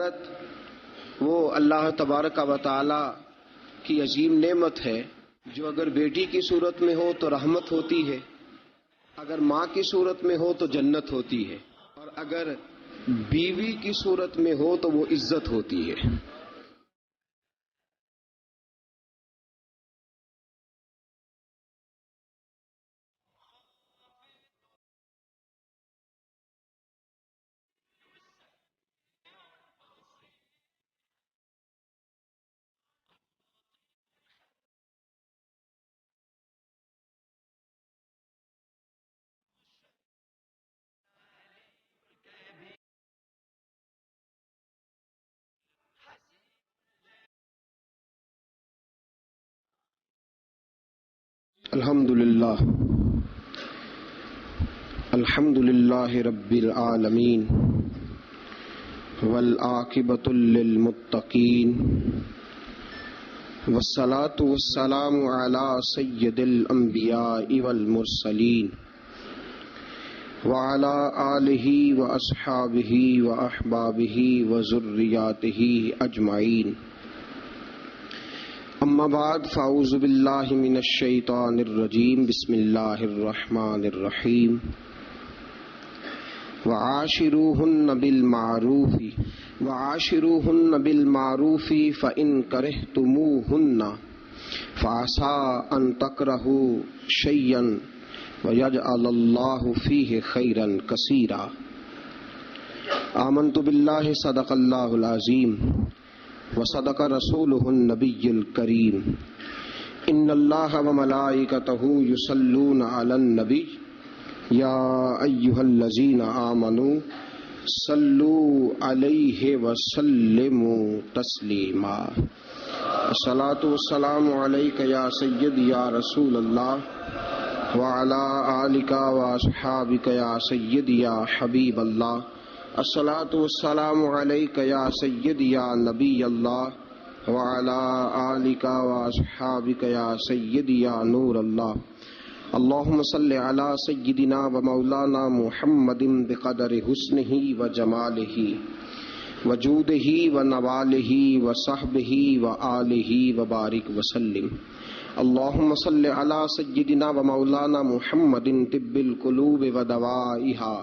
عورت وہ اللہ تبارک و تعالی کی عظیم نعمت ہے جو اگر بیٹی کی صورت میں ہو تو رحمت ہوتی ہے، اگر ماں کی صورت میں ہو تو جنت ہوتی ہے، اور اگر بیوی کی صورت میں ہو تو وہ عزت ہوتی ہے۔ الحمد للہ رب العالمین والعاقبۃ للمتقین والصلاة والسلام علی سید الانبیاء والمرسلین وعلی آلہ واصحابہ واحبابہ وذریاتہ اجمعین، اما بعد فاعوذ باللہ من الشیطان الرجیم، بسم اللہ الرحمن الرحیم۔ وعاشروہن بالمعروف فإن کرہتموہن فعسى ان تکرہوا شیئا ویجعل اللہ فیہ خیرا کثیرا۔ آمنت باللہ صدق اللہ العظیم وصدق رسولہ النبی الکریم۔ ان اللہ وملائکتہ یصلون علی النبی یا ایھا الذین آمنوا صلوا علیہ وسلموا تسلیما۔ الصلاۃ والسلام علیک یا سیدی یا رسول اللہ وعلی آلک واصحابک یا سیدی یا حبیب اللہ۔ الصلاۃ والسلام علیک یا سیدی یا نبی اللہ وعلی آلک واصحابک یا سیدی یا نور اللہ۔ اللہم صلی علی سیدنا و مولانا محمد بقدر حسنہ و جمالہ و جودہ و نوالہ و صحبہ و آلہ و بارک وسلم۔ اللہم صلی علی سیدنا و مولانا محمد طب القلوب و دوائہا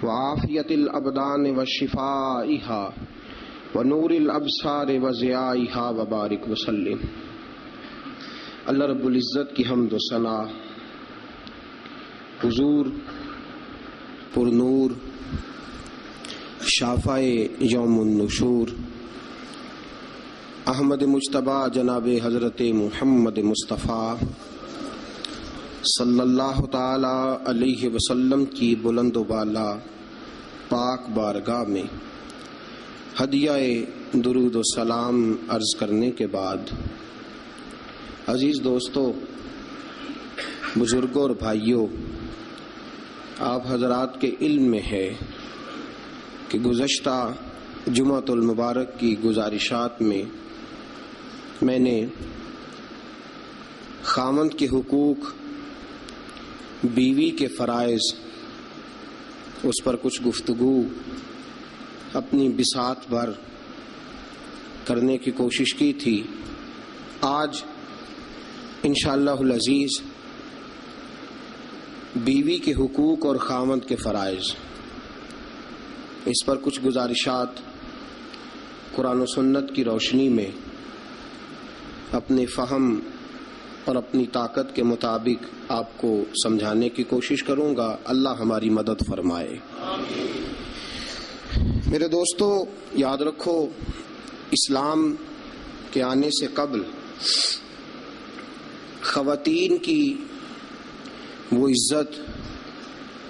وعافیت الابدان و شفائہا و نور الابصار و ضیائہا و بارک وسلم۔ اللہ رب العزت کی حمد و ثنا، حضور پر نور شافع یوم النشور احمد مجتبی جناب حضرت محمد مصطفیٰ صلی اللہ تعالی علیہ وسلم کی بلند و بالا پاک بارگاہ میں ہدیہ درود و سلام عرض کرنے کے بعد، عزیز دوستو، بزرگوں اور بھائیوں، آپ حضرات کے علم میں ہے کہ گزشتہ جمعۃ المبارک کی گزارشات میں نے خاوند کے حقوق، بیوی کے فرائض، اس پر کچھ گفتگو اپنی بساط بھر کرنے کی کوشش کی تھی۔ آج انشاءاللہ العزیز بیوی کے حقوق اور خاوند کے فرائض، اس پر کچھ گزارشات قرآن و سنت کی روشنی میں اپنے فہم اور اپنی طاقت کے مطابق آپ کو سمجھانے کی کوشش کروں گا۔ اللہ ہماری مدد فرمائے۔ میرے دوستو، یاد رکھو، اسلام کے آنے سے قبل خواتین کی وہ عزت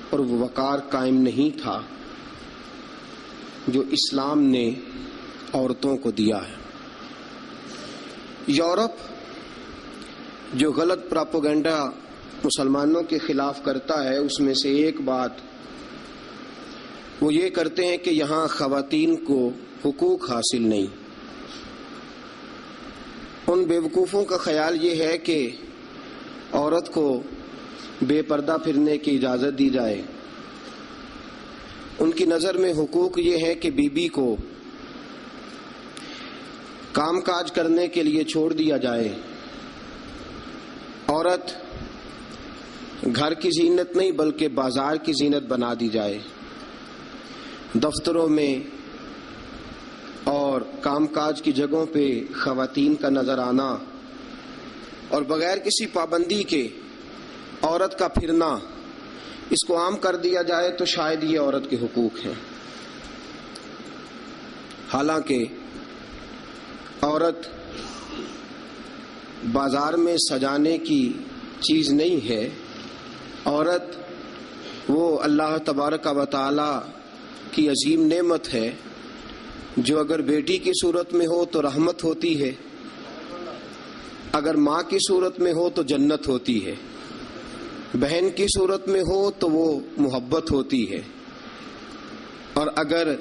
اور وہ وقار قائم نہیں تھا جو اسلام نے عورتوں کو دیا ہے۔ یورپ جو غلط پراپوگنڈا مسلمانوں کے خلاف کرتا ہے، اس میں سے ایک بات وہ یہ کرتے ہیں کہ یہاں خواتین کو حقوق حاصل نہیں۔ ان بیوقوفوں کا خیال یہ ہے کہ عورت کو بے پردہ پھرنے کی اجازت دی جائے۔ ان کی نظر میں حقوق یہ ہے کہ بیوی کو کام کاج کرنے کے لیے چھوڑ دیا جائے. عورت گھر کی زینت نہیں بلکہ بازار کی زینت بنا دی جائے. دفتروں میں اور کام کاج کی جگہوں پہ خواتین کا نظر آنا اور بغیر کسی پابندی کے عورت کا پھرنا، اس کو عام کر دیا جائے تو شاید یہ عورت کے حقوق ہیں. حالانکہ عورت بازار میں سجانے کی چیز نہیں ہے. عورت وہ اللہ تبارک و تعالی کی عظیم نعمت ہے جو اگر بیٹی کی صورت میں ہو تو رحمت ہوتی ہے، اگر ماں کی صورت میں ہو تو جنت ہوتی ہے، بہن کی صورت میں ہو تو وہ محبت ہوتی ہے، اور اگر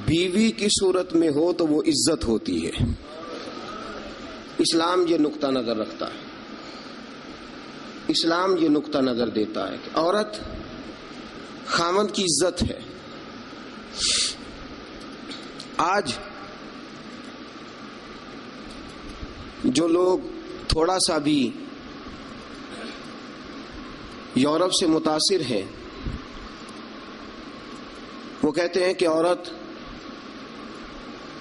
بیوی کی صورت میں ہو تو وہ عزت ہوتی ہے. اسلام یہ نقطہ نظر رکھتا ہے، اسلام یہ نقطہ نظر دیتا ہے کہ عورت خاوند کی عزت ہے. آج جو لوگ تھوڑا سا بھی یورپ سے متاثر ہیں وہ کہتے ہیں کہ عورت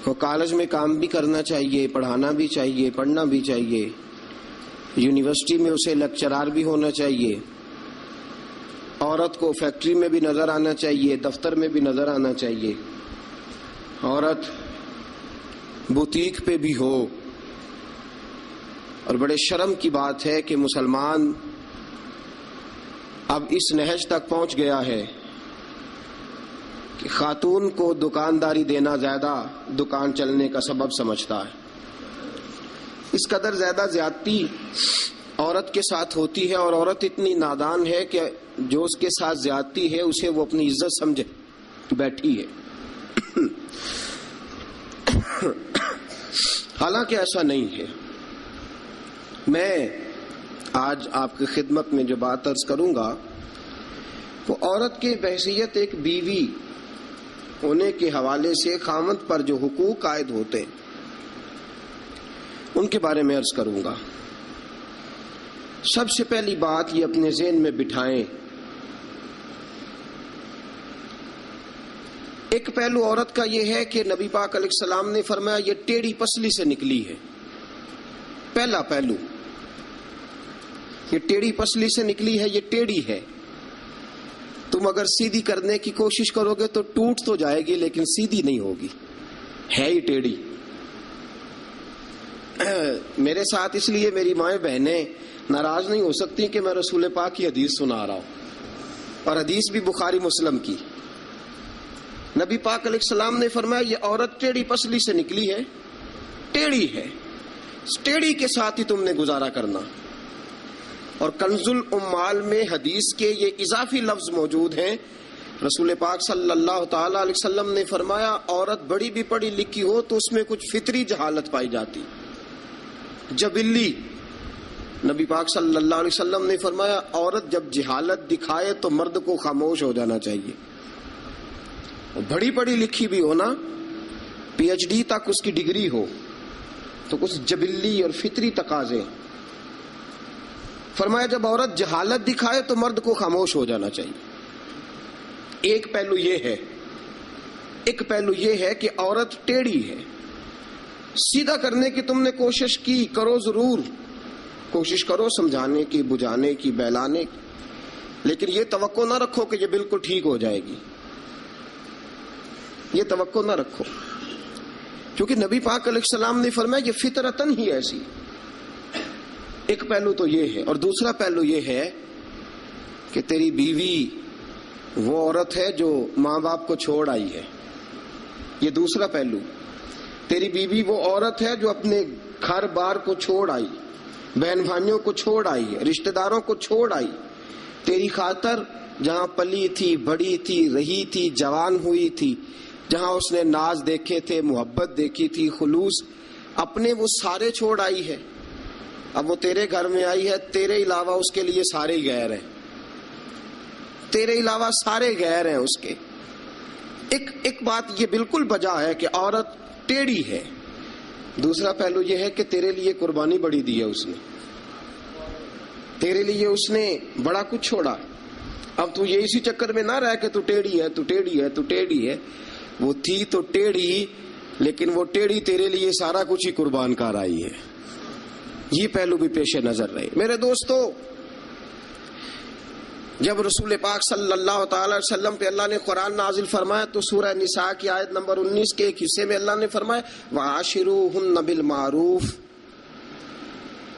کو کالج میں کام بھی کرنا چاہیے، پڑھانا بھی چاہیے، پڑھنا بھی چاہیے، یونیورسٹی میں اسے لیکچرار بھی ہونا چاہیے، عورت کو فیکٹری میں بھی نظر آنا چاہیے، دفتر میں بھی نظر آنا چاہیے، عورت بوتیک پہ بھی ہو. اور بڑے شرم کی بات ہے کہ مسلمان اب اس نہج تک پہنچ گیا ہے کہ خاتون کو دکانداری دینا زیادہ دکان چلنے کا سبب سمجھتا ہے. اس قدر زیادہ زیادتی عورت کے ساتھ ہوتی ہے، اور عورت اتنی نادان ہے کہ جو اس کے ساتھ زیادتی ہے اسے وہ اپنی عزت سمجھے بیٹھی ہے. حالانکہ ایسا نہیں ہے. میں آج آپ کی خدمت میں جو بات عرض کروں گا وہ عورت کی بحیثیت ایک بیوی ہونے کے حوالے سے خاوند پر جو حقوق عائد ہوتے ہیں ان کے بارے میں عرض کروں گا. سب سے پہلی بات یہ اپنے ذہن میں بٹھائیں، ایک پہلو عورت کا یہ ہے کہ نبی پاک علیہ السلام نے فرمایا یہ ٹیڑھی پسلی سے نکلی ہے. پہلا پہلو یہ ٹیڑھی پسلی سے نکلی ہے، یہ ٹیڑھی ہے. تم اگر سیدھی کرنے کی کوشش کرو گے تو ٹوٹ تو جائے گی لیکن سیدھی نہیں ہوگی، ہے ہی ٹیڑھی. میرے ساتھ اس لیے میری مائیں بہنیں ناراض نہیں ہو سکتی کہ میں رسول پاک کی حدیث سنا رہا ہوں، اور حدیث بھی بخاری مسلم کی. نبی پاک علیہ السلام نے فرمایا یہ عورت ٹیڑھی پسلی سے نکلی ہے، ٹیڑھی ہے، اس ٹیڑھی کے ساتھ ہی تم نے گزارا کرنا. اور کنز الاموال میں حدیث کے یہ اضافی لفظ موجود ہیں. رسول پاک صلی اللہ تعالی علیہ وسلم نے فرمایا عورت بڑی بھی پڑھی لکھی ہو تو اس میں کچھ فطری جہالت پائی جاتی، جبلی. نبی پاک صلی اللہ علیہ وسلم نے فرمایا عورت جب جہالت دکھائے تو مرد کو خاموش ہو جانا چاہیے. بڑی پڑھی لکھی بھی ہونا، پی ایچ ڈی تک اس کی ڈگری ہو، تو کچھ جبلی اور فطری تقاضے. فرمایا جب عورت جہالت دکھائے تو مرد کو خاموش ہو جانا چاہیے. ایک پہلو یہ ہے، ایک پہلو یہ ہے کہ عورت ٹیڑھی ہے. سیدھا کرنے کی تم نے کوشش کی، کرو ضرور، کوشش کرو سمجھانے کی، بجھانے کی، بہلانے کی، لیکن یہ توقع نہ رکھو کہ یہ بالکل ٹھیک ہو جائے گی. یہ توقع نہ رکھو، کیونکہ نبی پاک علیہ السلام نے فرمایا یہ فطرتاً ہی ایسی. ایک پہلو تو یہ ہے. اور دوسرا پہلو یہ ہے کہ تیری بیوی وہ عورت ہے جو ماں باپ کو چھوڑ آئی ہے. یہ دوسرا پہلو. تیری بیوی وہ عورت ہے جو اپنے گھر بار کو چھوڑ آئی، بہن بھائیوں کو چھوڑ آئی، رشتہ داروں کو چھوڑ آئی، تیری خاطر جہاں پلی تھی، بڑی تھی، رہی تھی، جوان ہوئی تھی، جہاں اس نے ناز دیکھے تھے، محبت دیکھی تھی، خلوص، اپنے وہ سارے چھوڑ آئی ہے. اب وہ تیرے گھر میں آئی ہے، تیرے علاوہ اس کے لیے سارے غیر ہیں، تیرے علاوہ سارے غیر ہیں اس کے. ایک بات یہ بالکل بجا ہے کہ عورت ٹیڑھی ہے. دوسرا پہلو یہ ہے کہ تیرے لیے قربانی بڑی دی ہے اس نے، تیرے لیے اس نے بڑا کچھ چھوڑا. اب تو یہ اسی چکر میں نہ رہ کہ تو ٹیڑھی ہے، تو ٹیڑھی ہے، تو ٹیڑھی ہے. وہ تھی تو ٹیڑھی، لیکن وہ ٹیڑھی تیرے لیے سارا کچھ ہی قربان کر آئی ہے. یہ پہلو بھی پیش نظر رہے. میرے دوستو، جب رسول پاک صلی اللہ تعالی علیہ وسلم پہ اللہ نے قرآن نازل فرمایا تو سورہ نساء کی آیت نمبر 19 کے ایک حصے میں اللہ نے فرمایا وَعَاشِرُوهُنَّ بِالْمَعْرُوفِ،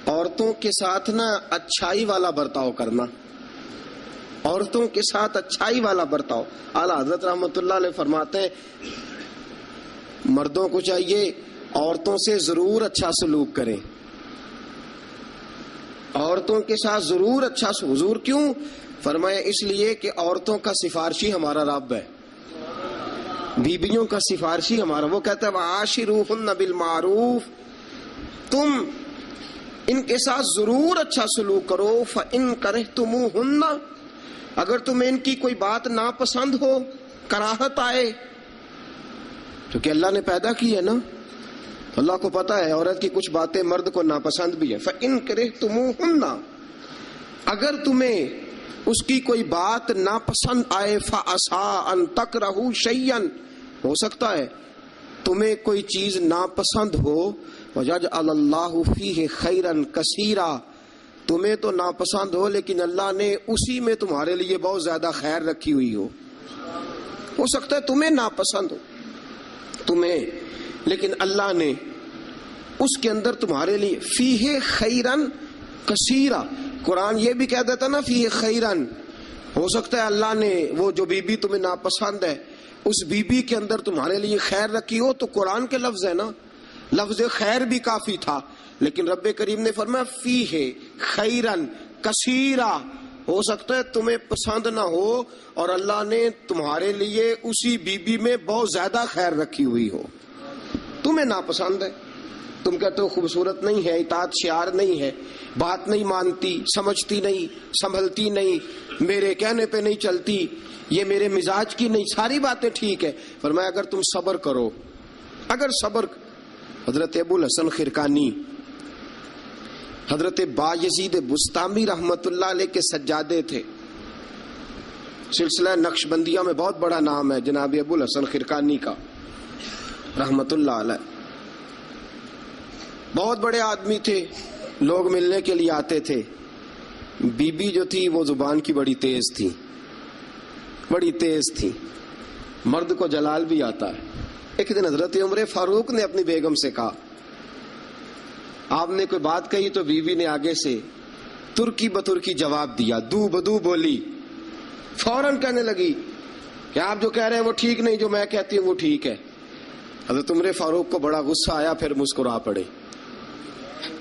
عورتوں کے ساتھ نا اچھائی والا برتاؤ کرنا، عورتوں کے ساتھ اچھائی والا برتاؤ. اعلیٰ حضرت رحمۃ اللہ علیہ فرماتے ہیں مردوں کو چاہیے عورتوں سے ضرور اچھا سلوک کریں، عورتوں کے ساتھ ضرور اچھا سلوک. حضور کیوں فرمایا؟ اس لیے کہ عورتوں کا سفارشی ہمارا رب ہے، بیبیوں کا سفارشی ہمارا. وہ کہتا ہے وَعَاشِرُوهُنَّ بِالْمَعْرُوفِ، تم ان کے ساتھ ضرور اچھا سلوک کرو. فَإِن كَرِهْتُمُوهُنَّ، اگر تمہیں ان کی کوئی بات ناپسند ہو، کراہت آئے، کیونکہ اللہ نے پیدا کی ہے نا، اللہ کو پتا ہے عورت کی کچھ باتیں مرد کو ناپسند بھی ہے. فَإِن كَرِهْتُمُوهُنَّ، اگر تمہیں اس کی کوئی بات ناپسند آئے، فَعَسَىٰ أَن تَكْرَهُوا شَيْئًا، ہو سکتا ہے تمہیں کوئی چیز ناپسند ہو، وَيَجْعَلَ اللَّهُ فِيهِ خَيْرًا كَثِيرًا، تمہیں تو ناپسند ہو لیکن اللہ نے اسی میں تمہارے لیے بہت زیادہ خیر رکھی ہوئی ہو سکتا ہے تمہیں ناپسند ہو تمہیں، لیکن اللہ نے اس کے اندر تمہارے لیے فیہ خیرن کثیرا. قرآن یہ بھی کہہ دیتا نا فیہ خیرن، ہو سکتا ہے اللہ نے وہ جو بی بی تمہیں ناپسند ہے اس بی بی کے اندر تمہارے لیے خیر رکھی ہو. تو قرآن کے لفظ ہے نا، لفظ خیر بھی کافی تھا، لیکن رب کریم نے فرمایا فیہ خیرن کثیرا، ہو سکتا ہے تمہیں پسند نہ ہو اور اللہ نے تمہارے لیے اسی بی بی میں بہت زیادہ خیر رکھی ہوئی ہو. تمہیں ناپسند ہے، تم کہتے ہو خوبصورت نہیں ہے، اطاعت شعار نہیں ہے، بات نہیں مانتی، سمجھتی نہیں، سنبھلتی نہیں، میرے کہنے پہ نہیں چلتی، یہ میرے مزاج کی نہیں، ساری باتیں ٹھیک ہے. فرمایا اگر تم صبر کرو، اگر صبر. حضرت ابو الحسن خرقانی، حضرت بایزید بسطامی رحمت اللہ علیہ کے سجادے تھے. سلسلہ نقشبندیہ میں بہت بڑا نام ہے جناب ابو الحسن خرقانی کا رحمت اللہ علیہ. بہت بڑے آدمی تھے، لوگ ملنے کے لیے آتے تھے. بی بی جو تھی وہ زبان کی بڑی تیز تھی، بڑی تیز تھی، مرد کو جلال بھی آتا ہے. ایک دن حضرت عمر فاروق نے اپنی بیگم سے کہا، آپ نے کوئی بات کہی تو بیوی نے آگے سے ترکی بترکی جواب دیا، دو بدو بولی، فوراً کہنے لگی کہ آپ جو کہہ رہے ہیں وہ ٹھیک نہیں، جو میں کہتی ہوں وہ ٹھیک ہے. حضرت عمر فاروق کو بڑا غصہ آیا، پھر مسکرا پڑے.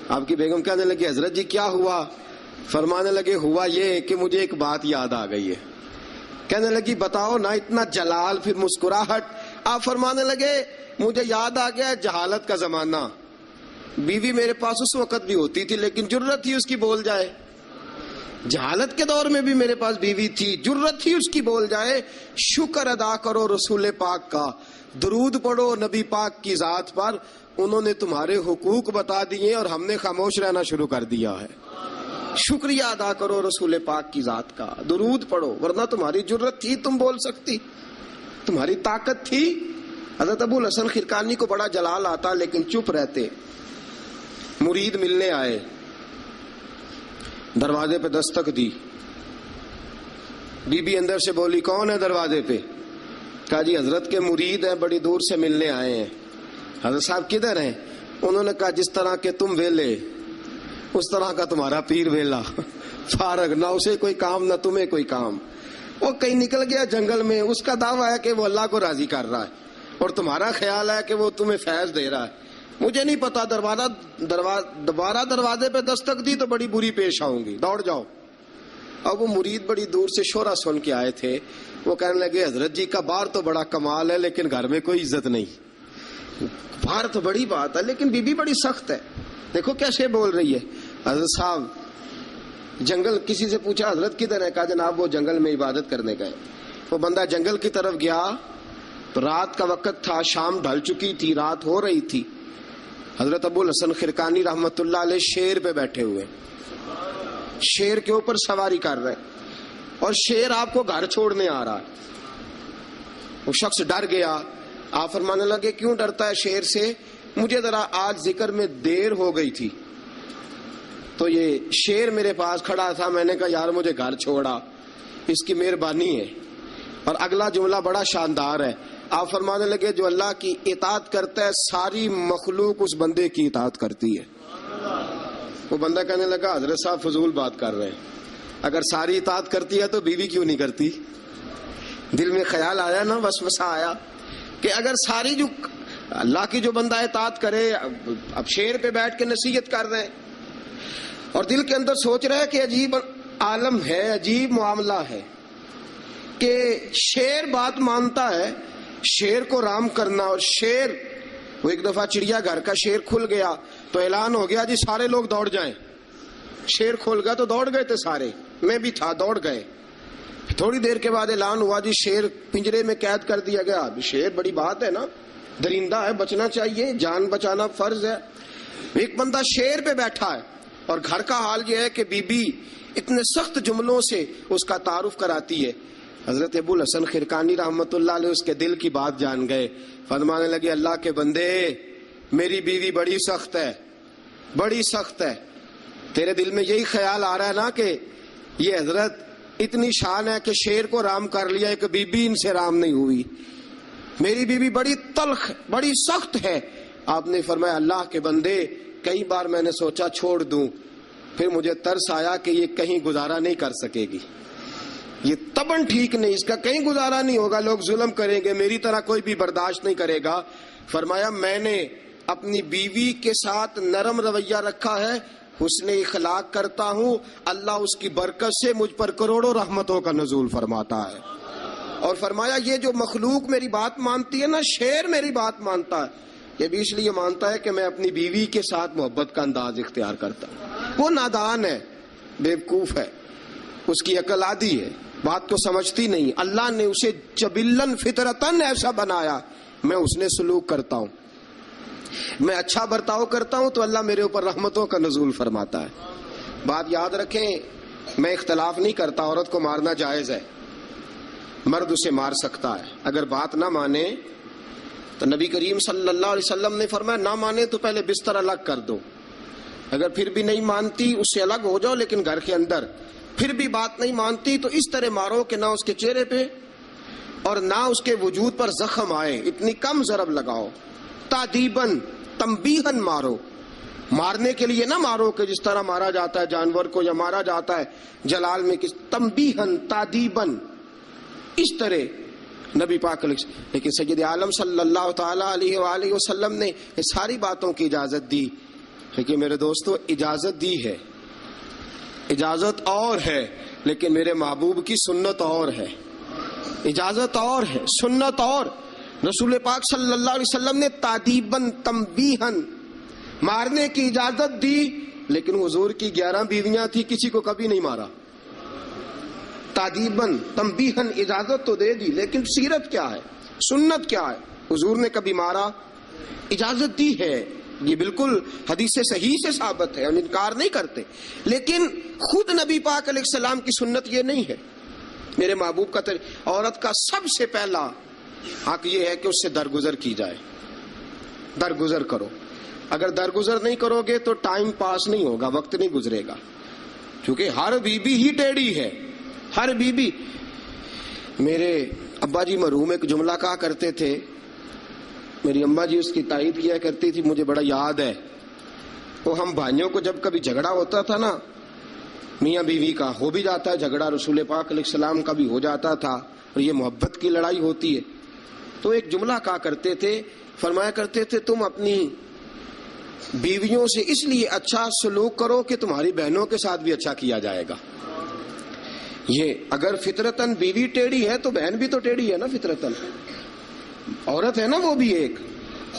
آپ کی بیگم کہنے لگی حضرت جی کیا ہوا؟ فرمانے لگے ہوا یہ کہ مجھے ایک بات یاد آ گئی ہے. کہنے لگی بتاؤ نا، اتنا جلال پھر مسکراہٹ. آپ فرمانے لگے مجھے یاد آ گیا جہالت کا زمانہ، بیوی میرے پاس اس وقت بھی ہوتی تھی لیکن جرت تھی اس کی بول جائے. جہالت کے دور میں بھی میرے پاس بیوی تھی، جرت تھی اس کی بول جائے. شکر ادا کرو رسول پاک کا، درود پڑھو نبی پاک کی ذات پر، انہوں نے تمہارے حقوق بتا دیے اور ہم نے خاموش رہنا شروع کر دیا ہے. شکریہ ادا کرو رسول پاک کی ذات کا، درود پڑھو، ورنہ تمہاری جرت تھی تم بول سکتی، تمہاری طاقت تھی. حضرت ابو الحسن خرقانی کو بڑا جلال آتا لیکن چپ رہتے. مرید ملنے آئے، دروازے پہ دستک دی، بی بی اندر سے بولی کون ہے دروازے پہ؟ کہا جی حضرت کے مرید ہیں، بڑی دور سے ملنے آئے ہیں. حضرت صاحب کدھر ہیں؟ انہوں نے کہا جس طرح کہ تم ویلے اس طرح کا تمہارا پیر ویلا، فارغ، نہ اسے کوئی کام نہ تمہیں کوئی کام. وہ کہیں نکل گیا جنگل میں، اس کا دعویٰ ہے کہ وہ اللہ کو راضی کر رہا ہے اور تمہارا خیال ہے کہ وہ تمہیں فیض دے رہا ہے. مجھے نہیں پتا، دوبارہ دروازے پہ دستک دی تو بڑی بری پیش آؤں گی، دوڑ جاؤ. اب وہ مرید بڑی دور سے شورا سن کے آئے تھے. وہ کہنے لگے حضرت جی کا باہر تو بڑا کمال ہے لیکن گھر میں کوئی عزت نہیں. باہر تو بڑی بات ہے لیکن بی بی بڑی سخت ہے، دیکھو کیسے بول رہی ہے. حضرت صاحب جنگل، کسی سے پوچھا حضرت کدھر ہے؟ کہا جناب وہ جنگل میں عبادت کرنے گئے. وہ بندہ جنگل کی طرف گیا تو رات کا وقت تھا، شام ڈھل چکی تھی، رات ہو رہی تھی. حضرت ابو الحسن خرقانی رحمت اللہ علیہ شیر پہ بیٹھے ہوئے، شیر کے اوپر سواری کر رہے ہیں اور شیر آپ کو گھر چھوڑنے آ رہا ہے۔ وہ شخص ڈر گیا، آپ فرمانے لگے کیوں ڈرتا ہے شیر سے؟ مجھے ذرا آج ذکر میں دیر ہو گئی تھی تو یہ شیر میرے پاس کھڑا تھا، میں نے کہا یار مجھے گھر چھوڑا، اس کی مہربانی ہے۔ اور اگلا جملہ بڑا شاندار ہے، آپ فرمانے لگے جو اللہ کی اطاعت کرتا ہے ساری مخلوق اس بندے کی اطاعت کرتی ہے۔ وہ بندہ کہنے لگا حضرت صاحب فضول بات کر رہے ہیں، اگر ساری اطاعت کرتی ہے تو بیوی کیوں نہیں کرتی؟ دل میں خیال آیا نا، وسوسہ آیا کہ اگر ساری جو اللہ کی جو بندہ اطاعت کرے، اب شیر پہ بیٹھ کے نصیحت کر رہے ہیں اور دل کے اندر سوچ رہے ہیں کہ عجیب عالم ہے، عجیب معاملہ ہے کہ شیر بات مانتا ہے، شیر کو رام کرنا، اور شیر وہ ایک دفعہ چڑیا گھر کا شیر کھل گیا تو اعلان ہو گیا جی سارے لوگ دوڑ جائیں۔ شیر کھل گیا تو دوڑ گئے تھے سارے، میں بھی تھا، دوڑ گئے۔ تھوڑی دیر کے بعد اعلان ہوا جی شیر پنجرے میں قید کر دیا گیا۔ ابھی شیر بڑی بات ہے نا، درندہ ہے، بچنا چاہیے، جان بچانا فرض ہے۔ ایک بندہ شیر پہ بیٹھا ہے اور گھر کا حال یہ ہے کہ بی بی اتنے سخت جملوں سے اس کا تعارف کراتی ہے۔ حضرت ابو الحسن خرقانی رحمت اللہ علیہ اس کے دل کی بات جان گئے، فرمانے لگے اللہ کے بندے میری بیوی بڑی سخت ہے، بڑی سخت ہے، تیرے دل میں یہی خیال آ رہا ہے نا کہ یہ حضرت اتنی شان ہے کہ شیر کو رام کر لیا، ایک بی بی ان سے رام نہیں ہوئی، میری بیوی بڑی تلخ بڑی سخت ہے۔ آپ نے فرمایا اللہ کے بندے کئی بار میں نے سوچا چھوڑ دوں، پھر مجھے ترس آیا کہ یہ کہیں گزارا نہیں کر سکے گی، یہ تبن ٹھیک نہیں، اس کا کہیں گزارا نہیں ہوگا، لوگ ظلم کریں گے، میری طرح کوئی بھی برداشت نہیں کرے گا۔ فرمایا میں نے اپنی بیوی کے ساتھ نرم رویہ رکھا ہے، حسن اخلاق کرتا ہوں، اللہ اس کی برکت سے مجھ پر کروڑوں رحمتوں کا نزول فرماتا ہے۔ اور فرمایا یہ جو مخلوق میری بات مانتی ہے نا، شیر میری بات مانتا ہے، یہ بھی اس لیے مانتا ہے کہ میں اپنی بیوی کے ساتھ محبت کا انداز اختیار کرتا ہوں۔ وہ نادان ہے، بیوقوف ہے، اس کی عقل آدھی ہے، بات کو سمجھتی نہیں، اللہ نے اسے جبلن فطرتن ایسا بنایا، میں اس نے سلوک کرتا ہوں، میں اچھا برتاؤ کرتا ہوں تو اللہ میرے اوپر رحمتوں کا نزول فرماتا ہے۔ بات یاد رکھیں، میں اختلاف نہیں کرتا، عورت کو مارنا جائز ہے، مرد اسے مار سکتا ہے، اگر بات نہ مانے تو نبی کریم صلی اللہ علیہ وسلم نے فرمایا نہ مانے تو پہلے بستر الگ کر دو، اگر پھر بھی نہیں مانتی اس سے الگ ہو جاؤ، لیکن گھر کے اندر پھر بھی بات نہیں مانتی تو اس طرح مارو کہ نہ اس کے چہرے پہ اور نہ اس کے وجود پر زخم آئے، اتنی کم ضرب لگاؤ، تادیباً تنبیہاً مارو، مارنے کے لیے نہ مارو کہ جس طرح مارا جاتا ہے جانور کو یا مارا جاتا ہے جلال میں، تنبیہاً تادیباً، اس طرح نبی پاک علیہ، لیکن سید عالم صلی اللہ تعالی علیہ وآلہ وسلم نے یہ ساری باتوں کی اجازت دی۔ لیکن میرے دوستو اجازت دی ہے، اجازت اور ہے، لیکن میرے محبوب کی سنت اور ہے، اجازت اور ہے، سنت اور۔ رسول پاک صلی اللہ علیہ وسلم نے تادیباً تنبیہاً مارنے کی اجازت دی، لیکن حضور کی 11 بیویاں تھی، کسی کو کبھی نہیں مارا۔ تادیباً تنبیہاً اجازت تو دے دی، لیکن سیرت کیا ہے، سنت کیا ہے؟ حضور نے کبھی مارا؟ اجازت دی ہے، یہ بالکل حدیث صحیح سے ثابت ہے، ہم انکار نہیں کرتے، لیکن خود نبی پاک علیہ السلام کی سنت یہ نہیں ہے۔ میرے محبوب کا عورت کا سب سے پہلا حق یہ ہے کہ اس سے درگزر کی جائے، درگزر کرو، اگر درگزر نہیں کرو گے تو ٹائم پاس نہیں ہوگا، وقت نہیں گزرے گا، کیونکہ ہر بی بی ہی ٹیڑھی ہے، ہر بی بی۔ میرے ابا جی مرحوم ایک جملہ کہا کرتے تھے، میری اماں جی اس کی تائید کیا کرتی تھی، مجھے بڑا یاد ہے، وہ ہم بھائیوں کو جب کبھی جھگڑا ہوتا تھا نا، میاں بیوی کا ہو بھی جاتا ہے جھگڑا، رسول پاک علیہ السلام کا بھی ہو جاتا تھا، اور یہ محبت کی لڑائی ہوتی ہے، تو ایک جملہ کہا کرتے تھے، فرمایا کرتے تھے تم اپنی بیویوں سے اس لیے اچھا سلوک کرو کہ تمہاری بہنوں کے ساتھ بھی اچھا کیا جائے گا۔ یہ اگر فطرتاً بیوی ٹیڑھی ہے تو بہن بھی تو ٹیڑھی ہے نا، فطرتاً عورت ہے نا وہ بھی ایک،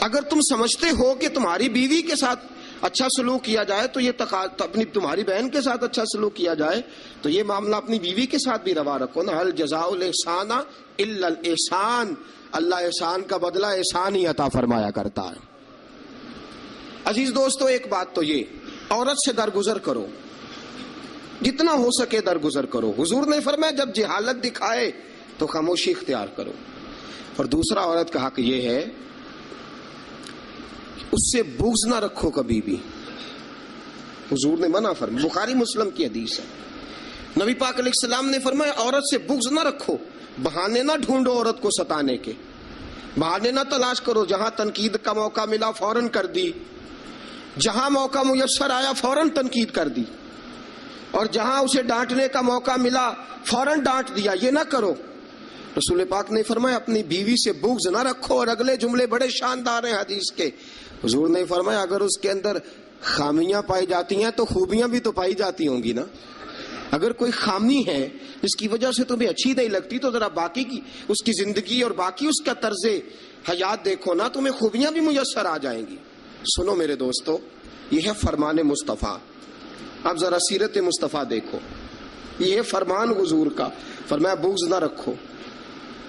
اگر تم سمجھتے ہو کہ تمہاری بیوی کے ساتھ اچھا سلوک کیا جائے تو یہ اپنی تمہاری بہن کے ساتھ اچھا سلوک کیا جائے تو یہ معاملہ اپنی بیوی کے ساتھ بھی روا رکھو نا۔ هل جزاء الاحسان الا الاحسان، اللہ احسان کا بدلہ احسان ہی عطا فرمایا کرتا ہے۔ عزیز دوستو، ایک بات تو یہ، عورت سے درگزر کرو، جتنا ہو سکے درگزر کرو۔ حضور نے فرمایا جب جہالت دکھائے تو خاموشی اختیار کرو۔ اور دوسرا عورت کا حق یہ ہے اس سے بغض نہ رکھو کبھی بھی، حضور نے منع فرمایا، بخاری مسلم کی حدیث ہے۔ نبی پاک علیہ السلام نے فرمایا عورت سے بغض نہ رکھو، بہانے نہ ڈھونڈو عورت کو ستانے کے، بہانے نہ تلاش کرو، جہاں تنقید کا موقع ملا فوراً کر دی، جہاں موقع میسر آیا فوراً تنقید کر دی، اور جہاں اسے ڈانٹنے کا موقع ملا فوراً ڈانٹ دیا، یہ نہ کرو۔ رسول پاک نے فرمایا اپنی بیوی سے بغض نہ رکھو، اور اگلے جملے بڑے شاندار ہیں حدیث کے۔ حضور نے فرمایا اگر اس کے اندر خامیاں پائی جاتی ہیں تو خوبیاں بھی تو پائی جاتی ہوں گی نا۔ اگر کوئی خامی ہے جس کی وجہ سے تمہیں اچھی نہیں لگتی تو ذرا باقی کی اس کی زندگی اور باقی اس کا طرز حیات دیکھو نا، تمہیں خوبیاں بھی میسر آ جائیں گی۔ سنو میرے دوستو، یہ ہے فرمان مصطفیٰ۔ اب ذرا سیرت مصطفیٰ دیکھو، یہ ہے فرمان حضور کا، فرمایا بغض نہ رکھو،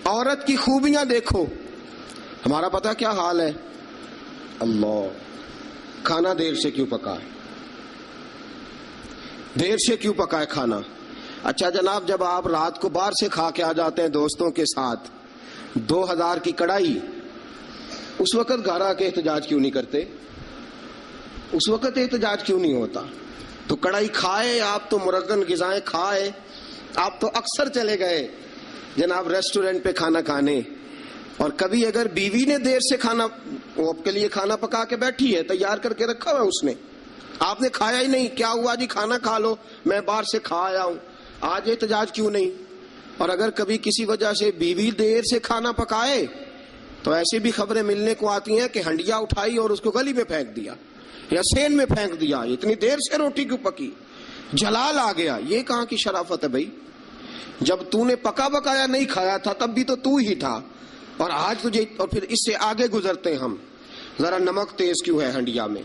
عورت کی خوبیاں دیکھو۔ ہمارا پتہ کیا حال ہے؟ اللہ، کھانا دیر سے کیوں پکائے، دیر سے کیوں پکائے کھانا؟ اچھا جناب، جب آپ رات کو باہر سے کھا کے آ جاتے ہیں دوستوں کے ساتھ 2000 کی کڑائی، اس وقت گھر آ کے احتجاج کیوں نہیں کرتے؟ اس وقت احتجاج کیوں نہیں ہوتا؟ تو کڑائی کھائے آپ، تو مرغن غذائیں کھائے آپ، تو اکثر چلے گئے جناب ریسٹورنٹ پہ کھانا کھانے، اور کبھی اگر بیوی نے دیر سے کھانا، وہ آپ کے لیے کھانا پکا کے بیٹھی ہے، تیار کر کے رکھا ہوا اس نے، آپ نے کھایا ہی نہیں، کیا ہوا جی کھانا کھا لو، میں باہر سے کھا آیا ہوں، آج احتجاج کیوں نہیں؟ اور اگر کبھی کسی وجہ سے بیوی دیر سے کھانا پکائے تو ایسی بھی خبریں ملنے کو آتی ہیں کہ ہنڈیا اٹھائی اور اس کو گلی میں پھینک دیا یا سین میں پھینک دیا، اتنی دیر سے روٹی کیوں پکی، جلال آ گیا۔ یہ کہاں کی شرافت ہے بھائی؟ جب تو نے پکا بکایا نہیں کھایا تھا تب بھی تو ہی تھا، اور آج تجھے، اور پھر اس سے آگے گزرتے ہم، ذرا نمک تیز کیوں ہے ہنڈیا میں؟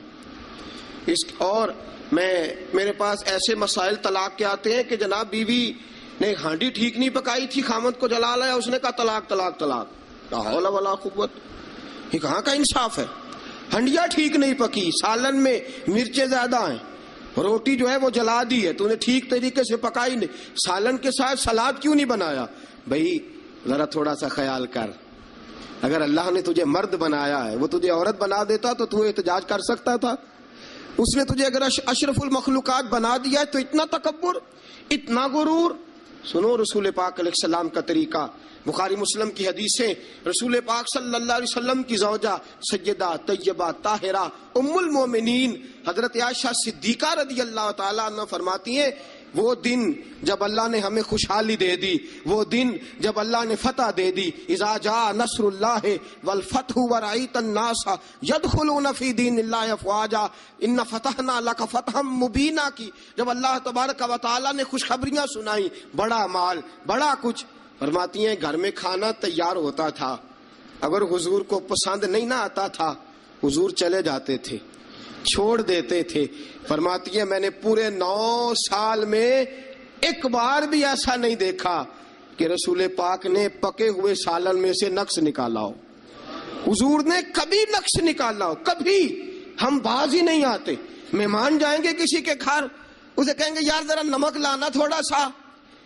اور میرے پاس ایسے مسائل طلاق کے آتے ہیں کہ جناب بیوی نے ہانڈی ٹھیک نہیں پکائی تھی، خامد کو جلال آیا، اس نے کہا طلاق طلاق طلاق، لا حول ولا قوت۔ یہ کہاں کا انصاف ہے؟ ہنڈیا ٹھیک نہیں پکی، سالن میں مرچیں زیادہ ہیں، روٹی جو ہے وہ جلا دی ہے، تو نے ٹھیک طریقے سے پکائی نہیں، سالن کے ساتھ سلاد کیوں نہیں بنایا؟ بھائی ذرا تھوڑا سا خیال کر، اگر اللہ نے تجھے مرد بنایا ہے، وہ تجھے عورت بنا دیتا تو احتجاج کر سکتا تھا؟ اس نے تجھے اگر اشرف المخلوقات بنا دیا ہے تو اتنا تکبر، اتنا غرور؟ سنو رسول پاک علیہ السلام کا طریقہ، بخاری مسلم کی حدیثیں، رسول پاک صلی اللہ علیہ وسلم کی زوجہ سیدہ طیبہ طاہرہ ام المومنین حضرت عائشہ صدیقہ رضی اللہ تعالیٰ عنہ فرماتی ہیں وہ دن جب اللہ نے ہمیں خوشحالی دے دی، وہ دن جب اللہ نے فتح دے دی، اذا جاء نصر اللہ والفتح ورأیت الناس یدخلون فی دین اللہ افواجا ان فتحنا لک فتحا مبینا کی، جب اللہ تبارک و تعالیٰ نے خوشخبریاں سنائی، بڑا مال، بڑا کچھ، فرماتی ہیں گھر میں کھانا تیار ہوتا تھا، اگر حضور کو پسند نہیں نہ آتا تھا حضور چلے جاتے تھے، چھوڑ دیتے تھے۔ فرماتی ہیں میں نے پورے 9 سال میں ایک بار بھی ایسا نہیں دیکھا کہ رسول پاک نے پکے ہوئے سالن میں سے نقص نکالا ہو، حضور نے کبھی نقص نکالا ہو، کبھی۔ ہم باز ہی نہیں آتے، مہمان جائیں گے کسی کے گھر، اسے کہیں گے یار ذرا نمک لانا تھوڑا سا،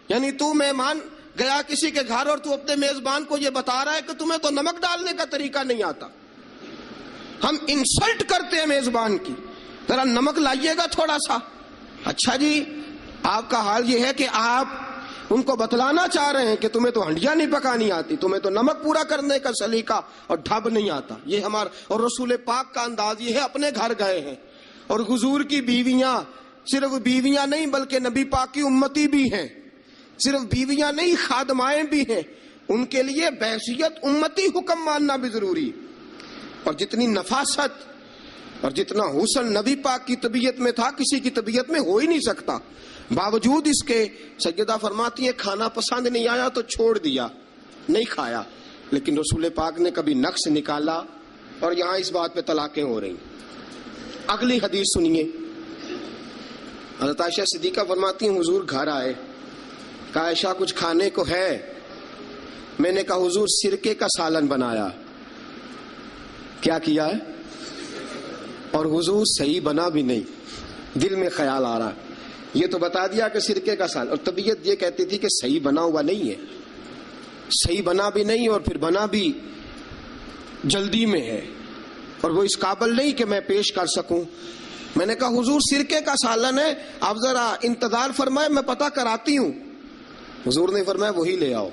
یعنی تو مہمان گیا کسی کے گھر اور تو اپنے میزبان کو یہ بتا رہا ہے کہ تمہیں تو نمک ڈالنے کا طریقہ نہیں آتا۔ ہم انسلٹ کرتے ہیں میزبان کی، ذرا نمک لائیے گا تھوڑا سا۔ اچھا جی، آپ کا حال یہ ہے کہ آپ ان کو بتلانا چاہ رہے ہیں کہ تمہیں تو ہنڈیاں نہیں پکانی آتی، تمہیں تو نمک پورا کرنے کا سلیقہ اور ڈھب نہیں آتا۔ یہ ہمارا اور رسول پاک کا انداز یہ ہے، اپنے گھر گئے ہیں اور حضور کی بیویاں صرف بیویاں نہیں بلکہ نبی پاک کی امتی بھی ہیں، صرف بیویاں نہیں خادمائیں بھی ہیں، ان کے لیے بحیثیت امتی حکم ماننا بھی ضروری۔ اور جتنی نفاست اور جتنا حسن نبی پاک کی طبیعت میں تھا کسی کی طبیعت میں ہو ہی نہیں سکتا، باوجود اس کے سیدہ فرماتی ہیں کھانا پسند نہیں آیا تو چھوڑ دیا، نہیں کھایا، لیکن رسول پاک نے کبھی نقص نکالا، اور یہاں اس بات پہ طلاقیں ہو رہی۔ اگلی حدیث سنیے، حضرت عائشہ صدیقہ فرماتی ہیں حضور گھر آئے، کہا عائشہ کچھ کھانے کو ہے؟ میں نے کہا حضور سرکے کا سالن بنایا۔ کیا کیا ہے؟ اور حضور صحیح بنا بھی نہیں، دل میں خیال آ رہا، یہ تو بتا دیا کہ سرکے کا سال، اور طبیعت یہ کہتی تھی کہ صحیح بنا ہوا نہیں ہے، صحیح بنا بھی نہیں اور پھر بنا بھی جلدی میں ہے، اور وہ اس قابل نہیں کہ میں پیش کر سکوں۔ میں نے کہا حضور سرکے کا سالن ہے، آپ ذرا انتظار فرمائے، میں پتہ کراتی ہوں۔ حضور نے فرمایا وہی لے آؤ۔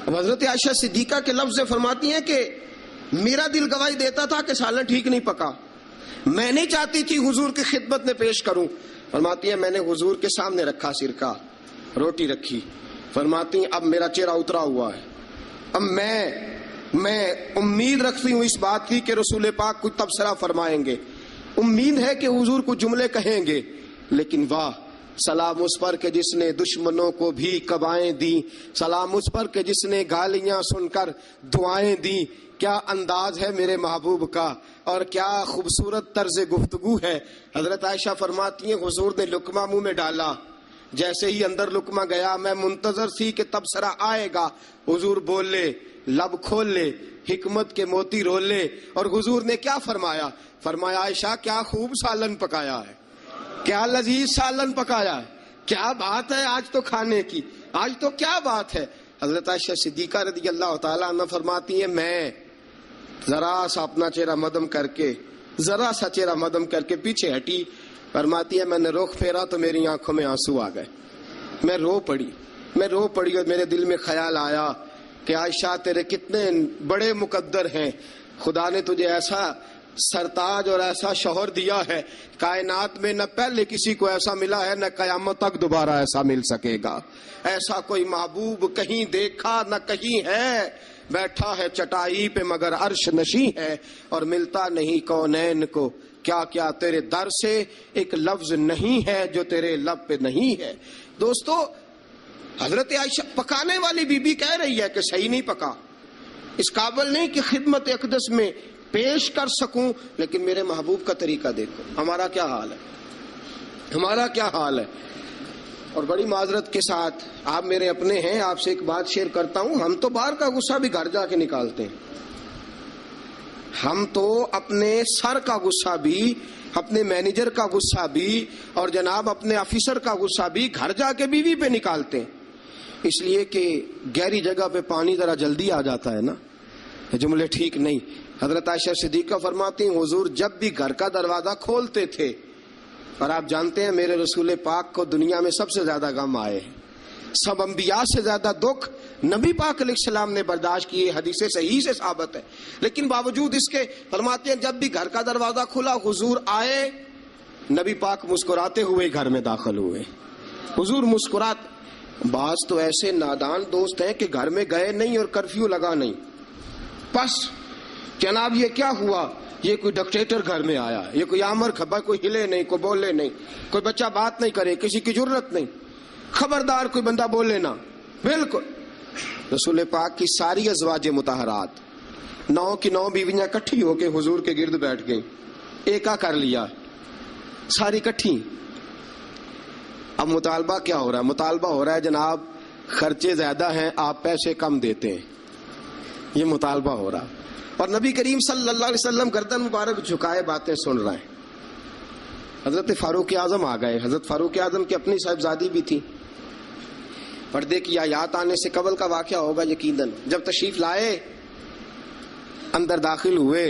اب حضرت عائشہ صدیقہ کے لفظ سے فرماتی ہیں کہ میرا دل گواہی دیتا تھا کہ سالن ٹھیک نہیں پکا، میں نہیں چاہتی تھی حضور کی خدمت میں پیش کروں۔ فرماتی ہیں میں نے حضور کے سامنے رکھا سرکہ، روٹی رکھی، فرماتی ہیں اب میرا چہرہ اترا ہوا ہے، اب میں امید رکھتی ہوں اس بات کی کہ رسول پاک کچھ تبصرہ فرمائیں گے، امید ہے کہ حضور کچھ جملے کہیں گے، لیکن واہ، سلام اس پر کہ جس نے دشمنوں کو بھی قبائیں دی، سلام اس پر کہ جس نے گالیاں سن کر دعائیں دی، کیا انداز ہے میرے محبوب کا اور کیا خوبصورت طرز گفتگو ہے۔ حضرت عائشہ فرماتی ہیں حضور نے لقمہ منہ میں ڈالا، جیسے ہی اندر لقمہ گیا میں منتظر تھی کہ تبصرہ آئے گا، حضور بول لے، لب کھول لے، حکمت کے موتی رول لے، اور حضور نے کیا فرمایا؟ فرمایا عائشہ کیا خوب سالن پکایا ہے، کیا لذیذ سالن پکایا ہے، کیا بات ہے آج تو کھانے کی، آج تو کیا بات ہے۔ حضرت عائشہ صدیقہ رضی اللہ تعالیٰ عنہ فرماتی ہیں میں ذرا سا اپنا چہرہ مدم کر کے پیچھے ہٹی، فرماتی ہے میں نے رخ پھیرا تو میری آنکھوں میں آنسو آ گئے، میں رو پڑی اور میرے دل میں خیال آیا کہ عائشہ تیرے کتنے بڑے مقدر ہیں، خدا نے تجھے ایسا سرتاج اور ایسا شوہر دیا ہے، کائنات میں نہ پہلے کسی کو ایسا ملا ہے، نہ قیامت تک دوبارہ ایسا مل سکے گا، ایسا کوئی محبوب کہیں دیکھا نہ کہیں ہے، بیٹھا ہے چٹائی پہ مگر عرش نشیں ہے، اور ملتا نہیں کونین کو، کیا کیا تیرے در سے ایک لفظ نہیں ہے جو تیرے لب پہ نہیں ہے۔ دوستو حضرت عائشہ پکانے والی بی بی کہہ رہی ہے کہ صحیح نہیں پکا، اس قابل نہیں کہ خدمت اقدس میں پیش کر سکوں، لیکن میرے محبوب کا طریقہ دیکھو، ہمارا کیا حال ہے۔ اور بڑی معذرت کے ساتھ، آپ میرے اپنے ہیں، آپ سے ایک بات شیئر کرتا ہوں، ہم تو باہر کا غصہ بھی گھر جا کے نکالتے ہیں، ہم تو اپنے سر کا غصہ بھی، اپنے مینیجر کا غصہ بھی، اور جناب اپنے آفیسر کا غصہ بھی گھر جا کے بیوی پہ نکالتے ہیں، اس لیے کہ گہری جگہ پہ پانی ذرا جلدی آ جاتا ہے نا، یہ جملے ٹھیک نہیں۔ حضرت عائشہ صدیقہ فرماتی ہیں حضور جب بھی گھر کا دروازہ کھولتے تھے، اور آپ جانتے ہیں میرے رسول پاک کو دنیا میں سب سے زیادہ غم آئے ہیں، سب انبیاء سے زیادہ دکھ نبی پاک علیہ السلام نے برداشت کیے، حدیث صحیح سے ثابت ہے، لیکن باوجود اس کے فرماتے ہیں جب بھی گھر کا دروازہ کھلا حضور آئے، نبی پاک مسکراتے ہوئے گھر میں داخل ہوئے، حضور مسکرات۔ بعض تو ایسے نادان دوست ہیں کہ گھر میں گئے نہیں اور کرفیو لگا نہیں، بس جناب یہ کیا ہوا، یہ کوئی ڈکٹیٹر گھر میں آیا، یہ کوئی آمر کھبا، کوئی ہلے نہیں، کوئی بولے نہیں، کوئی بچہ بات نہیں کرے، کسی کی جرت نہیں، خبردار کوئی بندہ بولے نا، بالکل۔ رسول پاک کی ساری ازواج مطہرات 9 کی 9 بیویاں کٹھی ہو کے حضور کے گرد بیٹھ گئیں، ایکا کر لیا، ساری کٹھی۔ اب مطالبہ کیا ہو رہا ہے؟ مطالبہ ہو رہا ہے جناب خرچے زیادہ ہیں، آپ پیسے کم دیتے ہیں، یہ مطالبہ ہو رہا۔ اور نبی کریم صلی اللہ علیہ وسلم گردن مبارک جھکائے باتیں سن رہے ہیں۔ حضرت فاروق اعظم آ گئے، حضرت فاروق اعظم کی اپنی صاحبزادی بھی تھی، پردے کی آیات آنے سے قبل کا واقعہ ہوگا یقیناً۔ جب تشریف لائے اندر داخل ہوئے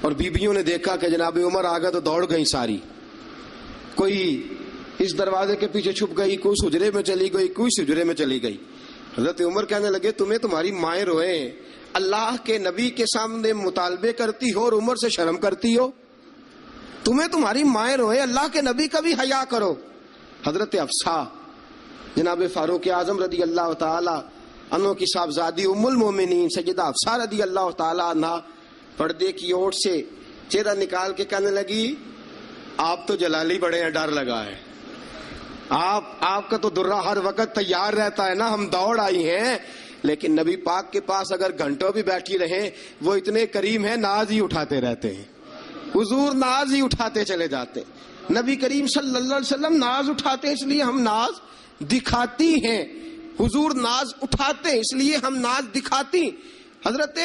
اور بیبیوں نے دیکھا کہ جناب عمر آ گیا تو دوڑ گئی ساری، کوئی اس دروازے کے پیچھے چھپ گئی، کوئی سجرے میں چلی گئی، کوئی سجرے میں چلی گئی۔ حضرت عمر کہنے لگے تمہیں تمہاری مائیں روئیں، اللہ کے نبی کے سامنے مطالبے کرتی ہو اور عمر سے شرم کرتی ہو، تمہیں تمہاری مائیں روئیں، اللہ کے نبی کا بھی حیا کرو۔ حضرت حفصہ جناب فاروق اعظم رضی اللہ تعالی عنہ کی صاحبزادی ام المومنین سیدہ حفصہ رضی اللہ تعالی عنہ پردے کی اوٹ سے چہرہ نکال کے کہنے لگی آپ تو جلالی بڑے ہیں، ڈر لگا ہے، آپ کا تو درہ ہر وقت تیار رہتا ہے نا، ہم دوڑ آئی ہیں، لیکن نبی پاک کے پاس اگر گھنٹوں بھی بیٹھی رہیں وہ اتنے کریم ہیں، ناز ہی اٹھاتے رہتے ہیں، حضور ناز ہی اٹھاتے چلے جاتے، نبی کریم صلی اللہ علیہ وسلم ناز اٹھاتے ہیں اس لیے ہم ناز دکھاتی ہیں، حضور ناز اٹھاتے ہیں اس لیے ہم ناز دکھاتی۔ حضرت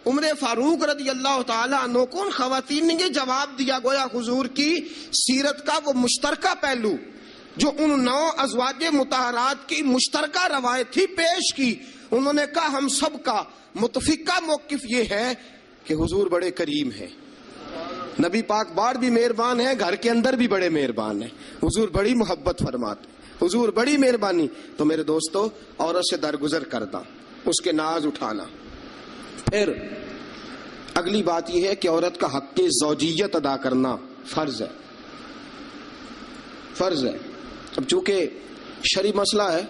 عمر فاروق رضی اللہ تعالیٰ عنہ کو ان خواتین نے یہ جواب دیا، گویا حضور کی سیرت کا وہ مشترکہ پہلو جو ان 9 ازواج مطہرات کی مشترکہ روایت تھی پیش کی. انہوں نے کہا ہم سب کا متفقہ موقف یہ ہے کہ حضور بڑے کریم ہیں، نبی پاک باہر بھی مہربان ہیں، گھر کے اندر بھی بڑے مہربان ہیں، حضور بڑی محبت فرماتے، حضور بڑی مہربانی. تو میرے دوستو، عورت سے درگزر کرنا، اس کے ناز اٹھانا. پھر اگلی بات یہ ہے کہ عورت کا حق زوجیت ادا کرنا فرض ہے، فرض ہے. اب چونکہ شرعی مسئلہ ہے،